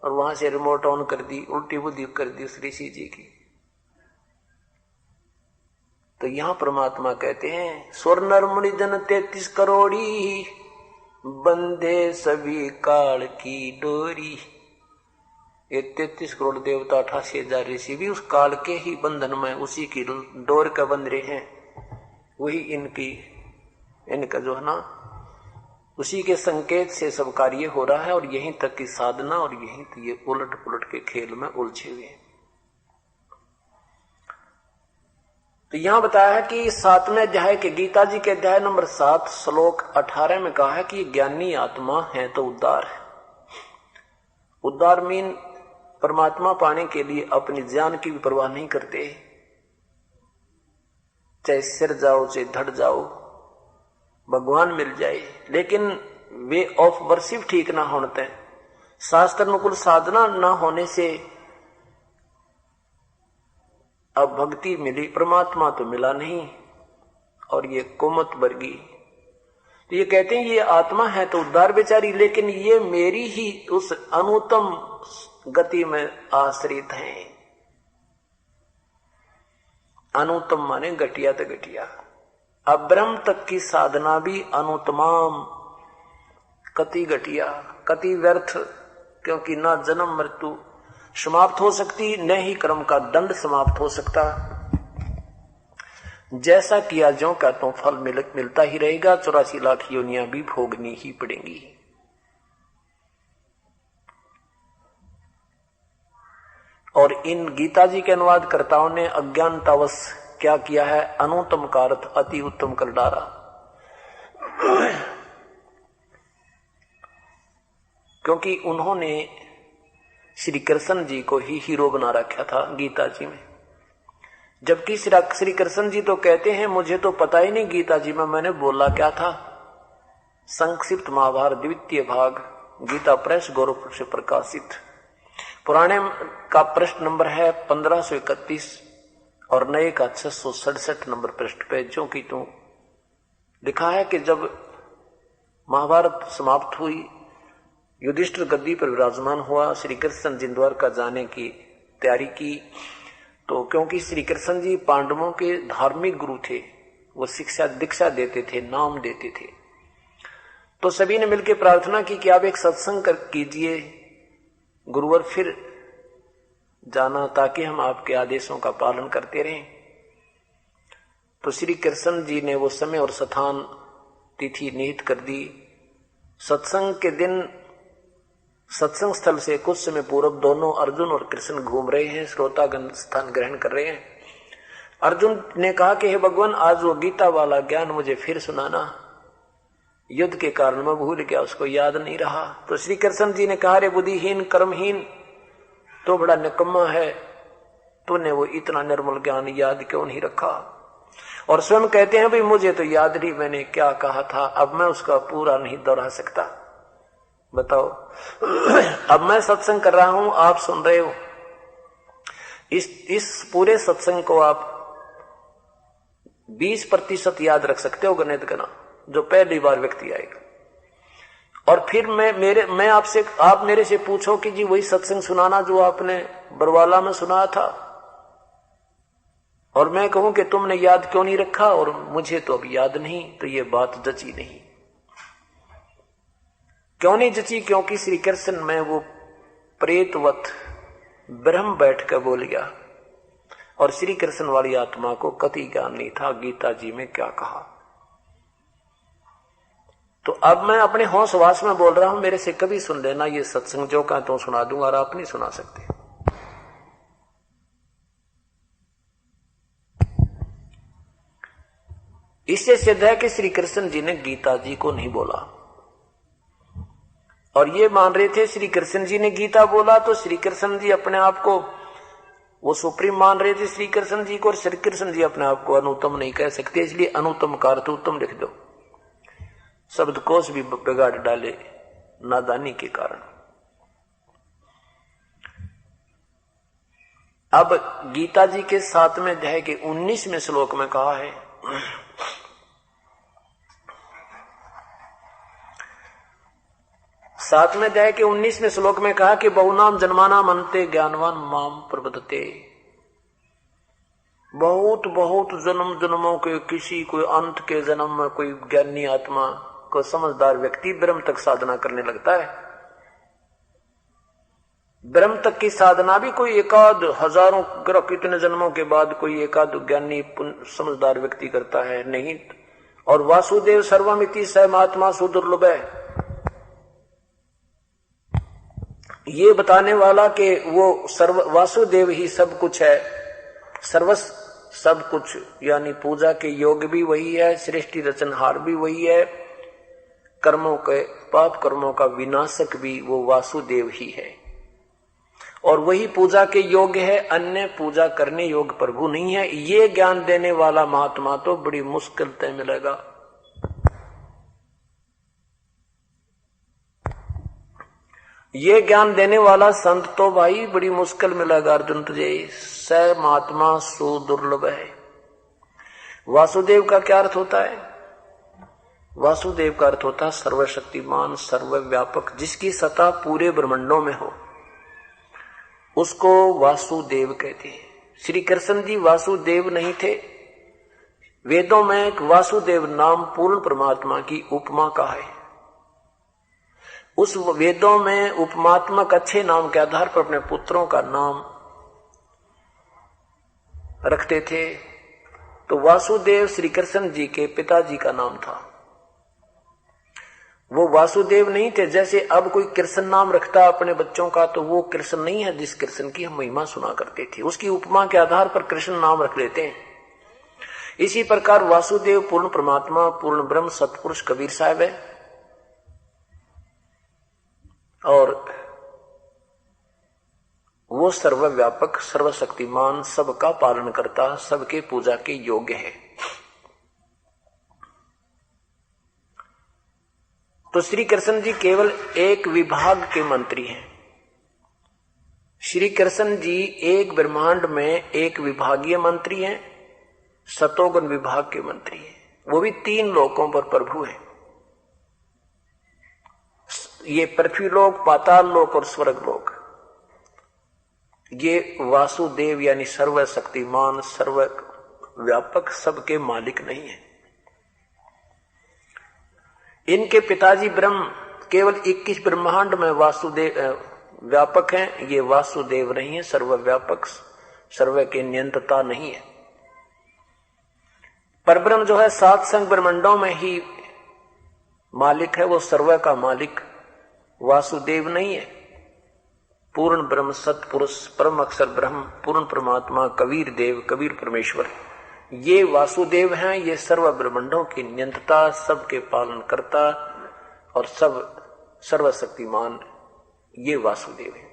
और वहां से रिमोट ऑन कर दी, उल्टी बुद्धि कर दी उस ऋषि जी की। तो यहां परमात्मा कहते हैं, स्वर्णर मुनिजन 33 करोड़ी बंदे सभी काल की डोरी। ये 33 करोड़ देवता, 88,000 ऋषि भी उस काल के ही बंधन में, उसी की डोर का बंध रहे हैं। वही इनकी इनका जो है ना उसी के संकेत से सब कार्य हो रहा है और यहीं तक की साधना और यहीं तक ये उलट पुलट के खेल में उलझे हुए हैं। तो यहां बताया है कि 7वें अध्याय के गीता जी के अध्याय नंबर 7 श्लोक 18 में कहा है कि ज्ञानी आत्मा है तो उद्धार है। उद्धार मीन परमात्मा पाने के लिए अपनी जान की भी परवाह नहीं करते, चाहे सिर जाओ चाहे धड़ जाओ, भगवान मिल जाए, लेकिन वे ऑफ वर्शिप ठीक ना होने, शास्त्र अनुकूल साधना ना होने से अब भक्ति मिली, परमात्मा तो मिला नहीं और ये कुमत वर्गी। तो ये कहते हैं ये आत्मा है तो उद्धार बेचारी, लेकिन ये मेरी ही उस अनुत्तम गति में आश्रित है। अनुत्तम माने घटिया तो घटिया। अब ब्रह्म तक की साधना भी अनुत्तमाम, कति घटिया, कति व्यर्थ, क्योंकि ना जन्म मृत्यु समाप्त हो सकती, न ही कर्म का दंड समाप्त हो सकता। जैसा किया ज्यों का तो फल मिलता ही रहेगा, 84 लाख योनियां भी भोगनी ही पड़ेंगी। और इन गीता जी के अनुवादकर्ताओं ने अज्ञानतावश क्या किया है, अनुत्तम का अर्थ अति उत्तम कर डाला। क्योंकि उन्होंने श्री कृष्ण जी को ही हीरो बना रखा था गीता जी में, जबकि श्री कृष्ण जी तो कहते हैं मुझे तो पता ही नहीं गीता जी में मैंने बोला क्या था। संक्षिप्त महाभारत द्वितीय भाग गीता प्रेस गोरखपुर से प्रकाशित। पुराने का पृष्ठ नंबर है 1531 और नए का 667 नंबर पृष्ठ पे जो कि तू लिखा है कि जब महाभारत समाप्त हुई, युधिष्ठिर गद्दी पर विराजमान हुआ, श्री कृष्ण जी द्वारका जाने की तैयारी की, तो क्योंकि श्री कृष्ण जी पांडवों के धार्मिक गुरु थे, वो शिक्षा दीक्षा देते थे, नाम देते थे, तो सभी ने मिलकर प्रार्थना की कि आप एक सत्संग कीजिए गुरुवर, फिर जाना ताकि हम आपके आदेशों का पालन करते रहें। तो श्री कृष्ण जी ने वो समय और स्थान तिथि निहित कर दी। सत्संग के दिन सत्संग स्थल से कुछ समय पूर्व दोनों अर्जुन और कृष्ण घूम रहे हैं, श्रोतागण स्थान ग्रहण कर रहे हैं। अर्जुन ने कहा कि हे भगवान, आज वो गीता वाला ज्ञान मुझे फिर सुनाना, युद्ध के कारण मैं भूल गया, उसको याद नहीं रहा। तो श्री कृष्ण जी ने कहा, रे बुद्धिहीन कर्महीन, तो बड़ा निकम्मा है, तूने वो इतना निर्मल ज्ञान याद क्यों नहीं रखा। और स्वयं कहते हैं भाई मुझे तो याद नहीं मैंने क्या कहा था, अब मैं उसका पूरा नहीं दोहरा सकता। बताओ, अब मैं सत्संग कर रहा हूं, आप सुन रहे हो, इस पूरे सत्संग को आप 20% याद रख सकते हो गणित करना, जो पहली बार व्यक्ति आएगा। और फिर मैं आपसे, आप मेरे से पूछो कि जी वही सत्संग सुनाना जो आपने बरवाला में सुनाया था, और मैं कहूं कि तुमने याद क्यों नहीं रखा और मुझे तो अब याद नहीं, तो ये बात जची नहीं। क्यों नहीं जची? क्योंकि श्री कृष्ण में वो प्रेतवत ब्रह्म बैठ कर बोल गया और श्री कृष्ण वाली आत्मा को कति ज्ञान नहीं था गीता जी में क्या कहा। तो अब मैं अपने होश वास में बोल रहा हूं, मेरे से कभी सुन लेना, ये सत्संग जो का तो सुना दूंगा और आप नहीं सुना सकते। इससे सिद्ध है कि श्री कृष्ण जी ने गीता जी को नहीं बोला, और ये मान रहे थे श्री कृष्ण जी ने गीता बोला, तो श्री कृष्ण जी अपने आप को वो सुप्रीम मान रहे थे श्री कृष्ण जी को, और श्री कृष्ण जी अपने आप को अनुत्तम नहीं कह सकते, इसलिए अनुत्तम का अर्थ उत्तम लिख दो। शब्दकोश भी बिगाड़ डाले नादानी के कारण। अब गीता जी के 7वें अध्याय के 19वें श्लोक में कहा है, सातवें अध्याय के 19वें श्लोक में कहा कि बहुनाम जन्मानाम अन्ते ज्ञानवान माम प्रपद्यते। बहुत बहुत जन्म जन्मों के किसी कोई अंत के जन्म में कोई ज्ञानी आत्मा को समझदार व्यक्ति ब्रह्म तक साधना करने लगता है। ब्रह्म तक की साधना भी कोई एकाध हजारों कितने जन्मों के बाद कोई एकाध ज्ञानी समझदार व्यक्ति करता है नहीं, और वासुदेव सर्वमिति स महात्मा सुदुर्लभ है, ये बताने वाला कि वो वासुदेव ही सब कुछ है, सर्वस्व सब कुछ, यानी पूजा के योग भी वही है, सृष्टि रचनहार भी वही है, कर्मों के पाप कर्मों का विनाशक भी वो वासुदेव ही है, और वही पूजा के योग्य है, अन्य पूजा करने योग्य प्रभु नहीं है। ये ज्ञान देने वाला महात्मा तो बड़ी मुश्किल तय मिलेगा। ये ज्ञान देने वाला संत तो भाई बड़ी मुश्किल मिलेगा अर्जुन तुझे। स महात्मा सुदुर्लभ है। वासुदेव का क्या अर्थ होता है? वासुदेव का अर्थ होता है सर्वशक्तिमान, सर्वव्यापक, जिसकी सत्ता पूरे ब्रह्मांडों में हो, उसको वासुदेव कहते हैं। श्री कृष्ण जी वासुदेव नहीं थे। वेदों में एक वासुदेव नाम पूर्ण परमात्मा की उपमा का है। उस वेदों में उपमात्मक अच्छे नाम के आधार पर अपने पुत्रों का नाम रखते थे। तो वासुदेव श्री कृष्ण जी के पिताजी का नाम था। वो वासुदेव नहीं थे। जैसे अब कोई कृष्ण नाम रखता अपने बच्चों का, तो वो कृष्ण नहीं है जिस कृष्ण की हम महिमा सुना करते थे। उसकी उपमा के आधार पर कृष्ण नाम रख लेते हैं। इसी प्रकार वासुदेव पूर्ण परमात्मा, पूर्ण ब्रह्म, सतपुरुष कबीर साहब है, और वो सर्वव्यापक, सर्वशक्तिमान, सबका पालन करता, सबके पूजा के योग्य है। तो श्री कृष्ण जी केवल एक विभाग के मंत्री हैं। श्री कृष्ण जी एक ब्रह्मांड में एक विभागीय मंत्री हैं, सतोगुण विभाग के मंत्री हैं। वो भी 3 लोकों पर प्रभु हैं। ये पृथ्वी लोक, पाताल लोक और स्वर्ग लोक। ये वासुदेव यानी सर्वशक्तिमान, सर्वव्यापक, सबके मालिक नहीं है। इनके पिताजी ब्रह्म केवल 21 ब्रह्मांड में वासुदेव व्यापक हैं। ये वासुदेव नहीं है, सर्वव्यापक, सर्व के नियंत्रता नहीं है। परब्रह्म जो है 7 संग ब्रह्मांडों में ही मालिक है, वो सर्व का मालिक वासुदेव नहीं है। पूर्ण ब्रह्म, सतपुरुष, परम अक्षर ब्रह्म, पूर्ण परमात्मा, कबीर देव, कबीर परमेश्वर, ये वासुदेव हैं। ये सर्व ब्रह्मांडों की नियंत्रता, सबके पालन करता और सर्वशक्तिमान, ये वासुदेव है।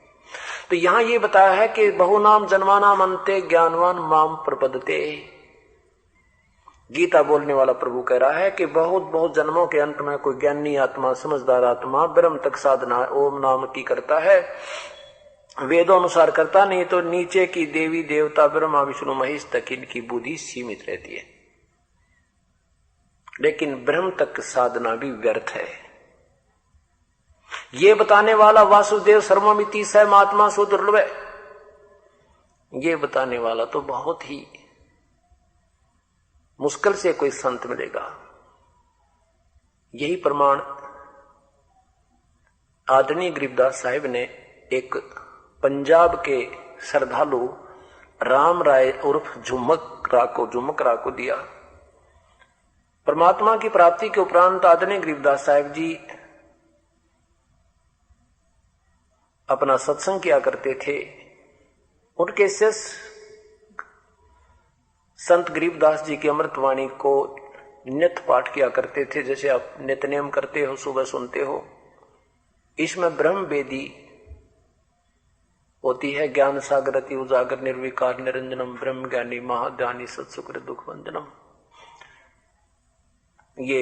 तो यहां ये बताया है कि बहुनाम जन्मानाम अन्ते ज्ञानवान माम प्रपद्यते। गीता बोलने वाला प्रभु कह रहा है कि बहुत बहुत जन्मों के अंत में कोई ज्ञानी आत्मा, समझदार आत्मा ब्रह्म तक साधना ओम नाम की करता है, वेदों अनुसार करता, नहीं तो नीचे की देवी देवता ब्रह्मा विष्णु महेश तक इनकी बुद्धि सीमित रहती है। लेकिन ब्रह्म तक साधना भी व्यर्थ है। ये बताने वाला वासुदेव सर्वमिति स महात्मा सुदुर्लभ है। ये बताने वाला तो बहुत ही मुश्किल से कोई संत मिलेगा। यही प्रमाण आदरणीय गरीबदास साहिब ने एक पंजाब के श्रद्धालु राम राय उर्फ झुमक रा को दिया। परमात्मा की प्राप्ति के उपरांत आदरणीय गरीबदास साहिब जी अपना सत्संग किया करते थे। उनके शिष्य संत गरीबदास जी की अमृतवाणी को नित्य पाठ किया करते थे, जैसे आप नित्य नियम करते हो, सुबह सुनते हो। इसमें ब्रह्म वेदी होती है, ज्ञान सागर अति उजागर निर्विकार निरंजनम ब्रह्म ज्ञानी महाध्यानी सत्सुकृ दुख वंदनम। ये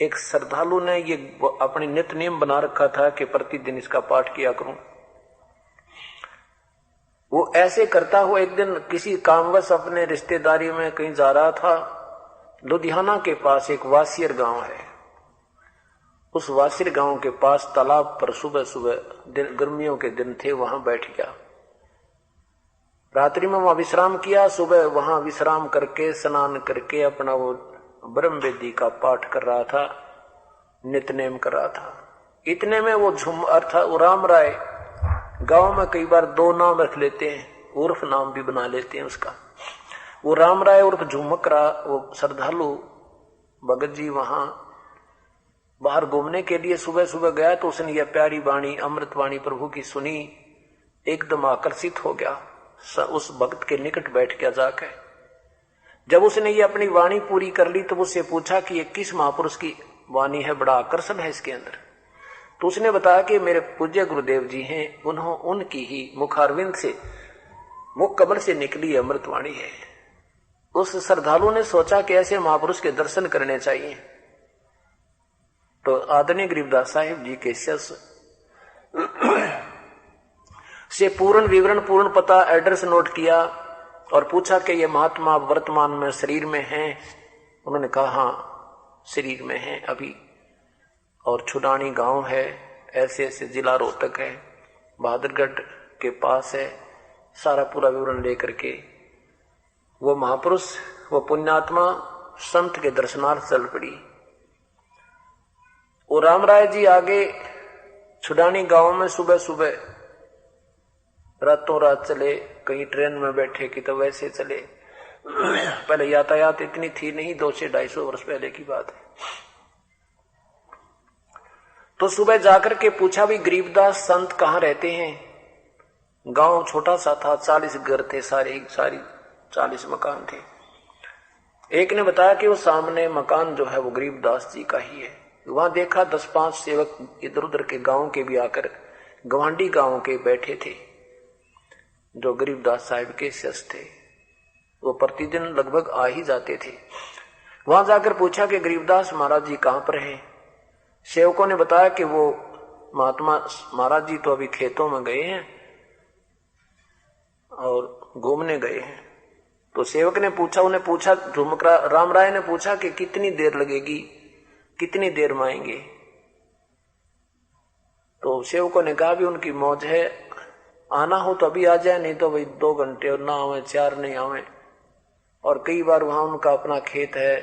एक श्रद्धालु ने ये अपने नित्य नियम बना रखा था कि प्रतिदिन इसका पाठ किया करूं। वो ऐसे करता हुआ एक दिन किसी कामवश अपने रिश्तेदारी में कहीं जा रहा था। लुधियाना के पास एक वासियर गांव है। उस वासिर गांव के पास तालाब पर सुबह सुबह गर्मियों के दिन थे, वहां बैठ गया। रात्रि में वहां विश्राम किया, सुबह वहां विश्राम करके स्नान करके अपना वो ब्रह्म वेदी का पाठ कर रहा था, नित्य नेम कर रहा था। इतने में वो अर्थात राम राय, गांव में कई बार 2 नाम रख लेते हैं, उर्फ नाम भी बना लेते हैं उसका। वो राम राय उर्फ झुमक रा, वो श्रद्धालु भगत जी वहां बाहर घूमने के लिए सुबह सुबह गया तो उसने यह प्यारी वाणी, अमृत वाणी प्रभु की सुनी, एकदम आकर्षित हो गया। उस भक्त के निकट बैठ गया जाकर। जब उसने ये अपनी वाणी पूरी कर ली तो उससे पूछा कि ये किस महापुरुष की वाणी है, बड़ा आकर्षण है इसके अंदर। तो उसने बताया कि मेरे पूज्य गुरुदेव जी हैं, उनकी ही मुखारविंद से, मुख कमल से निकली अमृतवाणी है। उस श्रद्धालु ने सोचा कि ऐसे महापुरुष के दर्शन करने चाहिए। तो आदरणीय गरीबदास साहिब जी के शिष्य से पूर्ण विवरण, पूर्ण पता, एड्रेस नोट किया और पूछा कि ये महात्मा वर्तमान में शरीर में हैं। उन्होंने कहा हाँ शरीर में हैं अभी, और छुडानी गांव है, ऐसे ऐसे जिला रोहतक है, बहादुरगढ़ के पास है। सारा पूरा विवरण लेकर के वो महापुरुष, वो पुण्यात्मा संत के दर्शनार्थ चल पड़ी। और रामराय जी आगे छुडानी गांव में सुबह सुबह रातों रात चले, कहीं ट्रेन में बैठे कि तो वैसे चले। पहले यातायात इतनी थी नहीं, 200 से 250 वर्ष पहले की बात है। तो सुबह जाकर के पूछा भी गरीबदास संत कहाँ रहते हैं। गांव छोटा सा था, 40 घर थे, सारी 40 मकान थे। एक ने बताया कि वो सामने मकान जो है वो गरीबदास जी का ही है। वहां देखा 10-5 सेवक इधर उधर के गांव के भी आकर गवांडी गांव के बैठे थे, जो गरीबदास साहिब के शिष्य थे। वो प्रतिदिन लगभग आ ही जाते थे। वहां जाकर पूछा कि गरीबदास महाराज जी कहां पर हैं। सेवकों ने बताया कि वो महात्मा महाराज जी तो अभी खेतों में गए हैं और घूमने गए हैं। तो सेवक ने पूछा, उन्हें पूछा, रामराय ने पूछा कि कितनी देर लगेगी, कितनी देर में आएंगे। तो सेवकों ने कहा भी उनकी मौज है, आना हो तो अभी आ जाए, नहीं तो भाई 2 घंटे और ना आवे, 4 नहीं आवे। और कई बार वहां उनका अपना खेत है,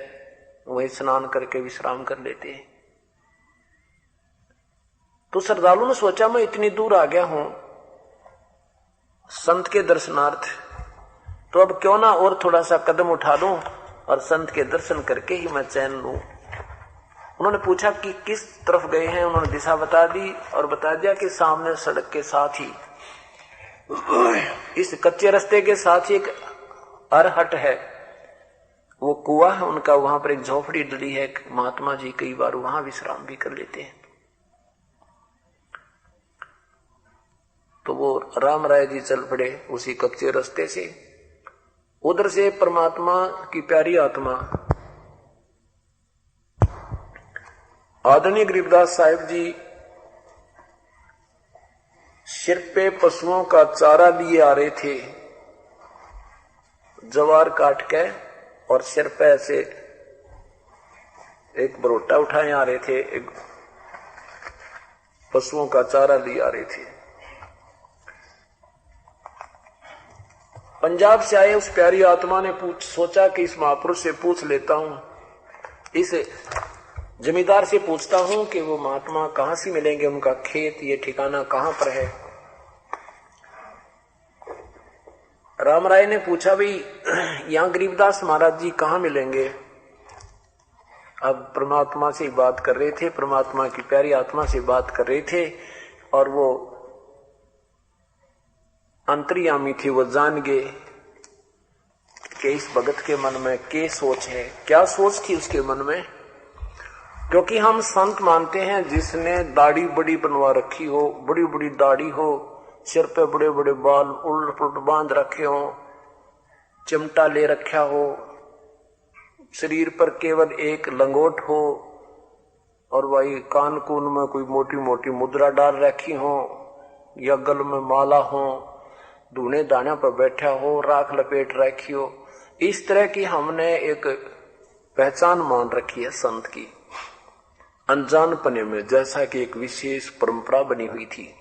वही स्नान करके विश्राम कर लेते हैं। तो श्रद्धालु ने सोचा मैं इतनी दूर आ गया हूं संत के दर्शनार्थ, तो अब क्यों ना और थोड़ा सा कदम उठा लूं और संत के दर्शन करके ही मैं चैन लूं। उन्होंने पूछा कि किस तरफ गए हैं। उन्होंने दिशा बता दी और बता दिया कि सामने सड़क के साथ ही, इस कच्चे रास्ते के साथ ही एक अरहट है, वो कुआं है उनका, वहां पर एक झोपड़ी डली है। महात्मा जी कई बार वहां विश्राम भी कर लेते हैं। तो वो रामराय जी चल पड़े उसी कच्चे रास्ते से। उधर से परमात्मा की प्यारी आत्मा आदरणीय गरीबदास साहिब जी सिर पे पशुओं का चारा लिए आ रहे थे, जवार काट के, और सिर पे ऐसे एक बरोटा उठाए आ रहे थे, एक पशुओं का चारा लिए आ रहे थे। पंजाब से आए उस प्यारी आत्मा ने सोचा कि इस महापुरुष से पूछ लेता हूं, इस जमींदार से पूछता हूं कि वो महात्मा कहां से मिलेंगे, उनका खेत, ये ठिकाना कहां पर है। रामराय ने पूछा भी यहां गरीबदास महाराज जी कहां मिलेंगे। अब परमात्मा से बात कर रहे थे, परमात्मा की प्यारी आत्मा से बात कर रहे थे, और वो अंतर्यामी थी, वो जान गए कि इस भगत के मन में क्या सोच है। क्या सोच थी उसके मन में, क्योंकि हम संत मानते हैं जिसने दाढ़ी बड़ी बनवा रखी हो, बड़ी बड़ी दाढ़ी हो, सिर पे बड़े बड़े बाल उलट पुलट बांध रखे हो, चिमटा ले रखा हो, शरीर पर केवल एक लंगोट हो, और वही कान कून में कोई मोटी मोटी मुद्रा डाल रखी हो, या गल में माला हो, धूने दाने पर बैठा हो, राख लपेट रखी हो। इस तरह की हमने एक पहचान मान रखी है संत की, अनजानपने में, जैसा कि एक विशेष परंपरा बनी हुई थी।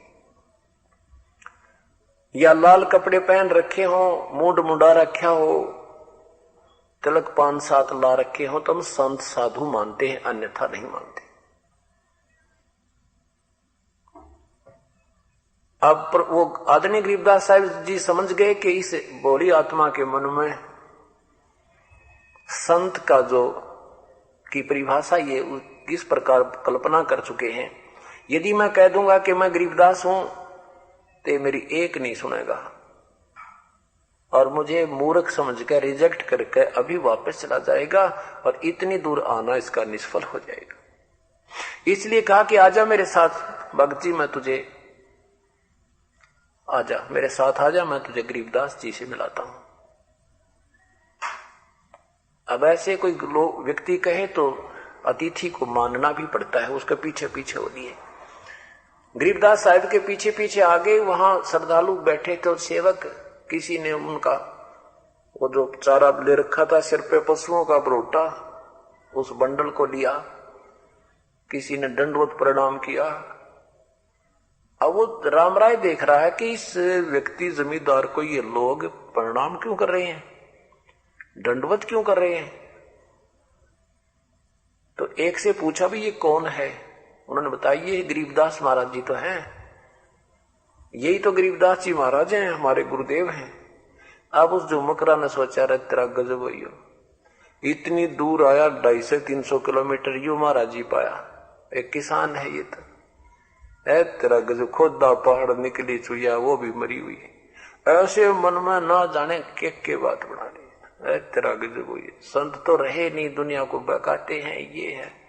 या लाल कपड़े पहन रखे हो, मूड मुंडा रखा हो, तिलक 5-7 ला रखे हो, तो हम संत साधु मानते हैं, अन्यथा नहीं मानते। अब वो आदरणीय गरीबदास साहिब जी समझ गए कि इस भोली आत्मा के मन में संत का जो की परिभाषा ये किस प्रकार कल्पना कर चुके हैं। यदि मैं कह दूंगा कि मैं गरीबदास हूं तो मेरी एक नहीं सुनेगा और मुझे मूर्ख समझकर रिजेक्ट करके अभी वापस चला जाएगा और इतनी दूर आना इसका निष्फल हो जाएगा। इसलिए कहा कि आजा मेरे साथ भगत जी, मैं तुझे आजा मेरे साथ आजा, मैं तुझे गरीबदास जी से मिलाता हूं। अब ऐसे कोई व्यक्ति कहे तो अतिथि को मानना भी पड़ता है, उसके पीछे पीछे हो लिए। गरीबदास साहिब के पीछे पीछे आ गए। वहां श्रद्धालु बैठे थे और सेवक किसी ने उनका वो जो चारा ले रखा था सिर पे पशुओं का बरोटा, उस बंडल को लिया, किसी ने दंडवत प्रणाम किया। अब वो रामराय देख रहा है कि इस व्यक्ति जमींदार को ये लोग प्रणाम क्यों कर रहे हैं, दंडवत क्यों कर रहे हैं। तो एक से पूछा भी ये कौन है। उन्होंने बताया ये गरीबदास महाराज जी तो हैं, यही तो गरीबदास जी महाराज हैं, हमारे गुरुदेव हैं। अब उस झुमकरा ने सोचा रहे तेरा गजब हो, इतनी दूर आया 250 से 300 किलोमीटर यू महाराज जी पाया, एक किसान है ये तो है, तेरा गजब खोदा पहाड़ निकली चुया वो भी मरी हुई। ऐसे मन में ना जाने के बात बना ली, तेरा गजब हुई। संत तो रहे नहीं, दुनिया को बहकाते हैं, ये है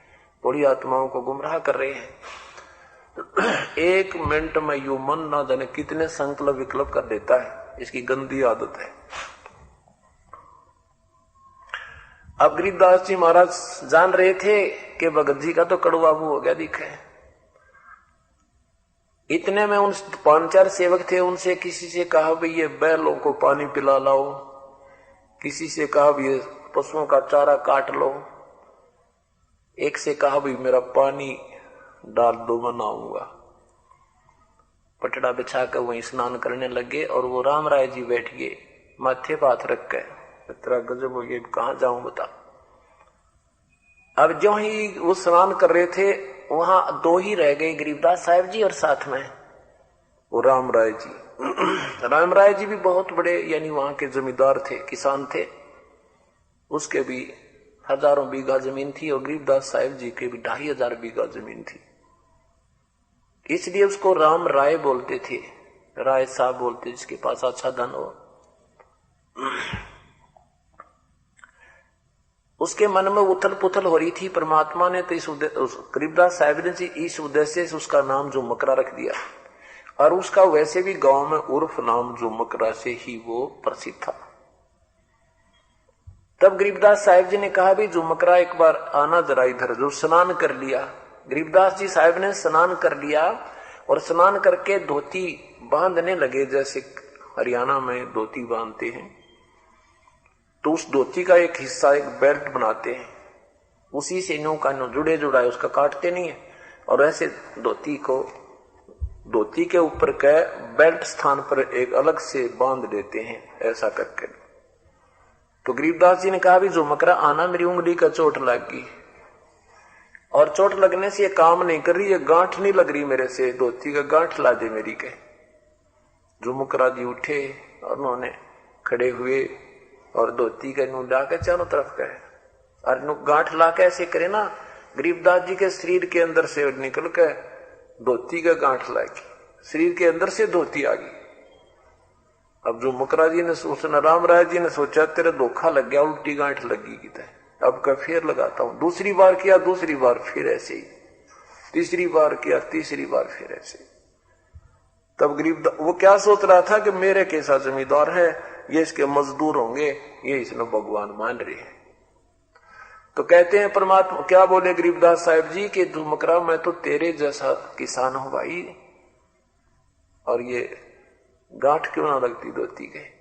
बड़ी आत्माओं को गुमराह कर रहे हैं। एक मिनट में यू मन ना जाने कितने संकल्प विकल्प कर देता है, इसकी गंदी आदत है। अब गरीबदास जी महाराज जान रहे थे कि भगत जी का तो कड़वाबू हो गया दिखे। इतने में उन 5-4 सेवक थे, उनसे किसी से कहा भाई ये बैलों को पानी पिला लाओ, किसी से कहा भाई ये पशुओं का चारा काट लो, एक से कहा भाई मेरा पानी डाल दो मैं नहाऊंगा। पटड़ा बिछा कर वहीं स्नान करने लगे और वो रामराय जी बैठ गए माथे पे हाथ रख कर, तेरा गजब हो गया, कहां जाऊं बता। अब जो ही वो स्नान कर रहे थे वहां 2 ही रह गए, गरीबदास साहिब जी और साथ में वो रामराय जी। रामराय जी भी बहुत बड़े यानी वहां के जमींदार थे, किसान थे, उसके भी हजारों बीघा जमीन थी और गरीबदास साहिब जी के भी 2500 बीघा जमीन थी। इसलिए उसको राम राय बोलते थे, राय साहब बोलते, जिसके पास अच्छा धन हो। उसके मन में उथल पुथल हो रही थी। परमात्मा ने तो इस गरीबदास साहिब ने इस उद्देश्य से उसका नाम झुमकरा रख दिया और उसका वैसे भी गांव में उर्फ नाम झुमकरा से ही वो प्रसिद्ध था। तब गरीबदास साहिब जी ने कहा भी झुमकरा एक बार आना जरा इधर, जो स्नान कर लिया। गरीबदास जी साहिब ने स्नान कर लिया और स्नान करके धोती बांधने लगे, जैसे हरियाणा में धोती बांधते हैं, तो उस धोती का एक हिस्सा एक बेल्ट बनाते हैं, उसी से नो का नो जुड़े जुड़ाए, उसका काटते नहीं है, और ऐसे धोती के ऊपर के बेल्ट स्थान पर एक अलग से बांध देते हैं, ऐसा करके। तो गरीबदास जी ने कहा भी झुमकरा आना, मेरी उंगली का चोट लग गई और चोट लगने से ये काम नहीं कर रही, ये गांठ नहीं लग रही मेरे से, धोती का गांठ ला दे मेरी के। झुमकरा जी उठे और उन्होंने खड़े हुए और धोती के नू ला के चारों तरफ गए और गांठ ला के ऐसे करे ना, गरीबदास जी के शरीर के अंदर से निकल के धोती का गांठ लागी, शरीर के अंदर से धोती आ गई। अब झुमकरा जी ने सोचना, रामराय जी ने सोचा तेरे धोखा लग गया, उल्टी गांठ लगी की है, अब का फिर लगाता हूं। दूसरी बार किया, दूसरी बार फिर ऐसे ही, तीसरी बार किया, तीसरी बार फिर ऐसे ही। तब गरीब वो क्या सोच रहा था कि मेरे कैसा जमींदार है, ये इसके मजदूर होंगे, ये इसने भगवान मान रहे हैं। तो कहते हैं परमात्मा क्या बोले गरीबदास साहिब जी कि झुमकरा मैं तो तेरे जैसा किसान हूं भाई, और ये गांठ क्यों ना लगती धोती के।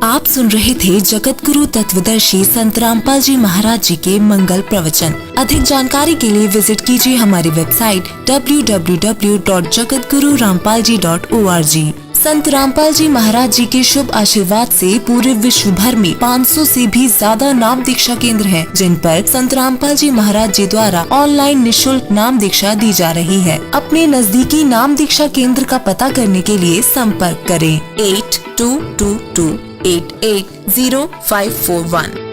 आप सुन रहे थे जगत गुरु तत्वदर्शी संत रामपाल जी महाराज जी के मंगल प्रवचन। अधिक जानकारी के लिए विजिट कीजिए हमारी वेबसाइट www.jagatgururampalji.org। संत रामपाल जी महाराज जी के शुभ आशीर्वाद से पूरे विश्व भर में 500 से भी ज्यादा नाम दीक्षा केंद्र हैं, जिन पर संत रामपाल जी महाराज जी द्वारा ऑनलाइन निशुल्क नाम दीक्षा दी जा रही है। अपने नजदीकी नाम दीक्षा केंद्र का पता करने के लिए संपर्क करें 8222880541।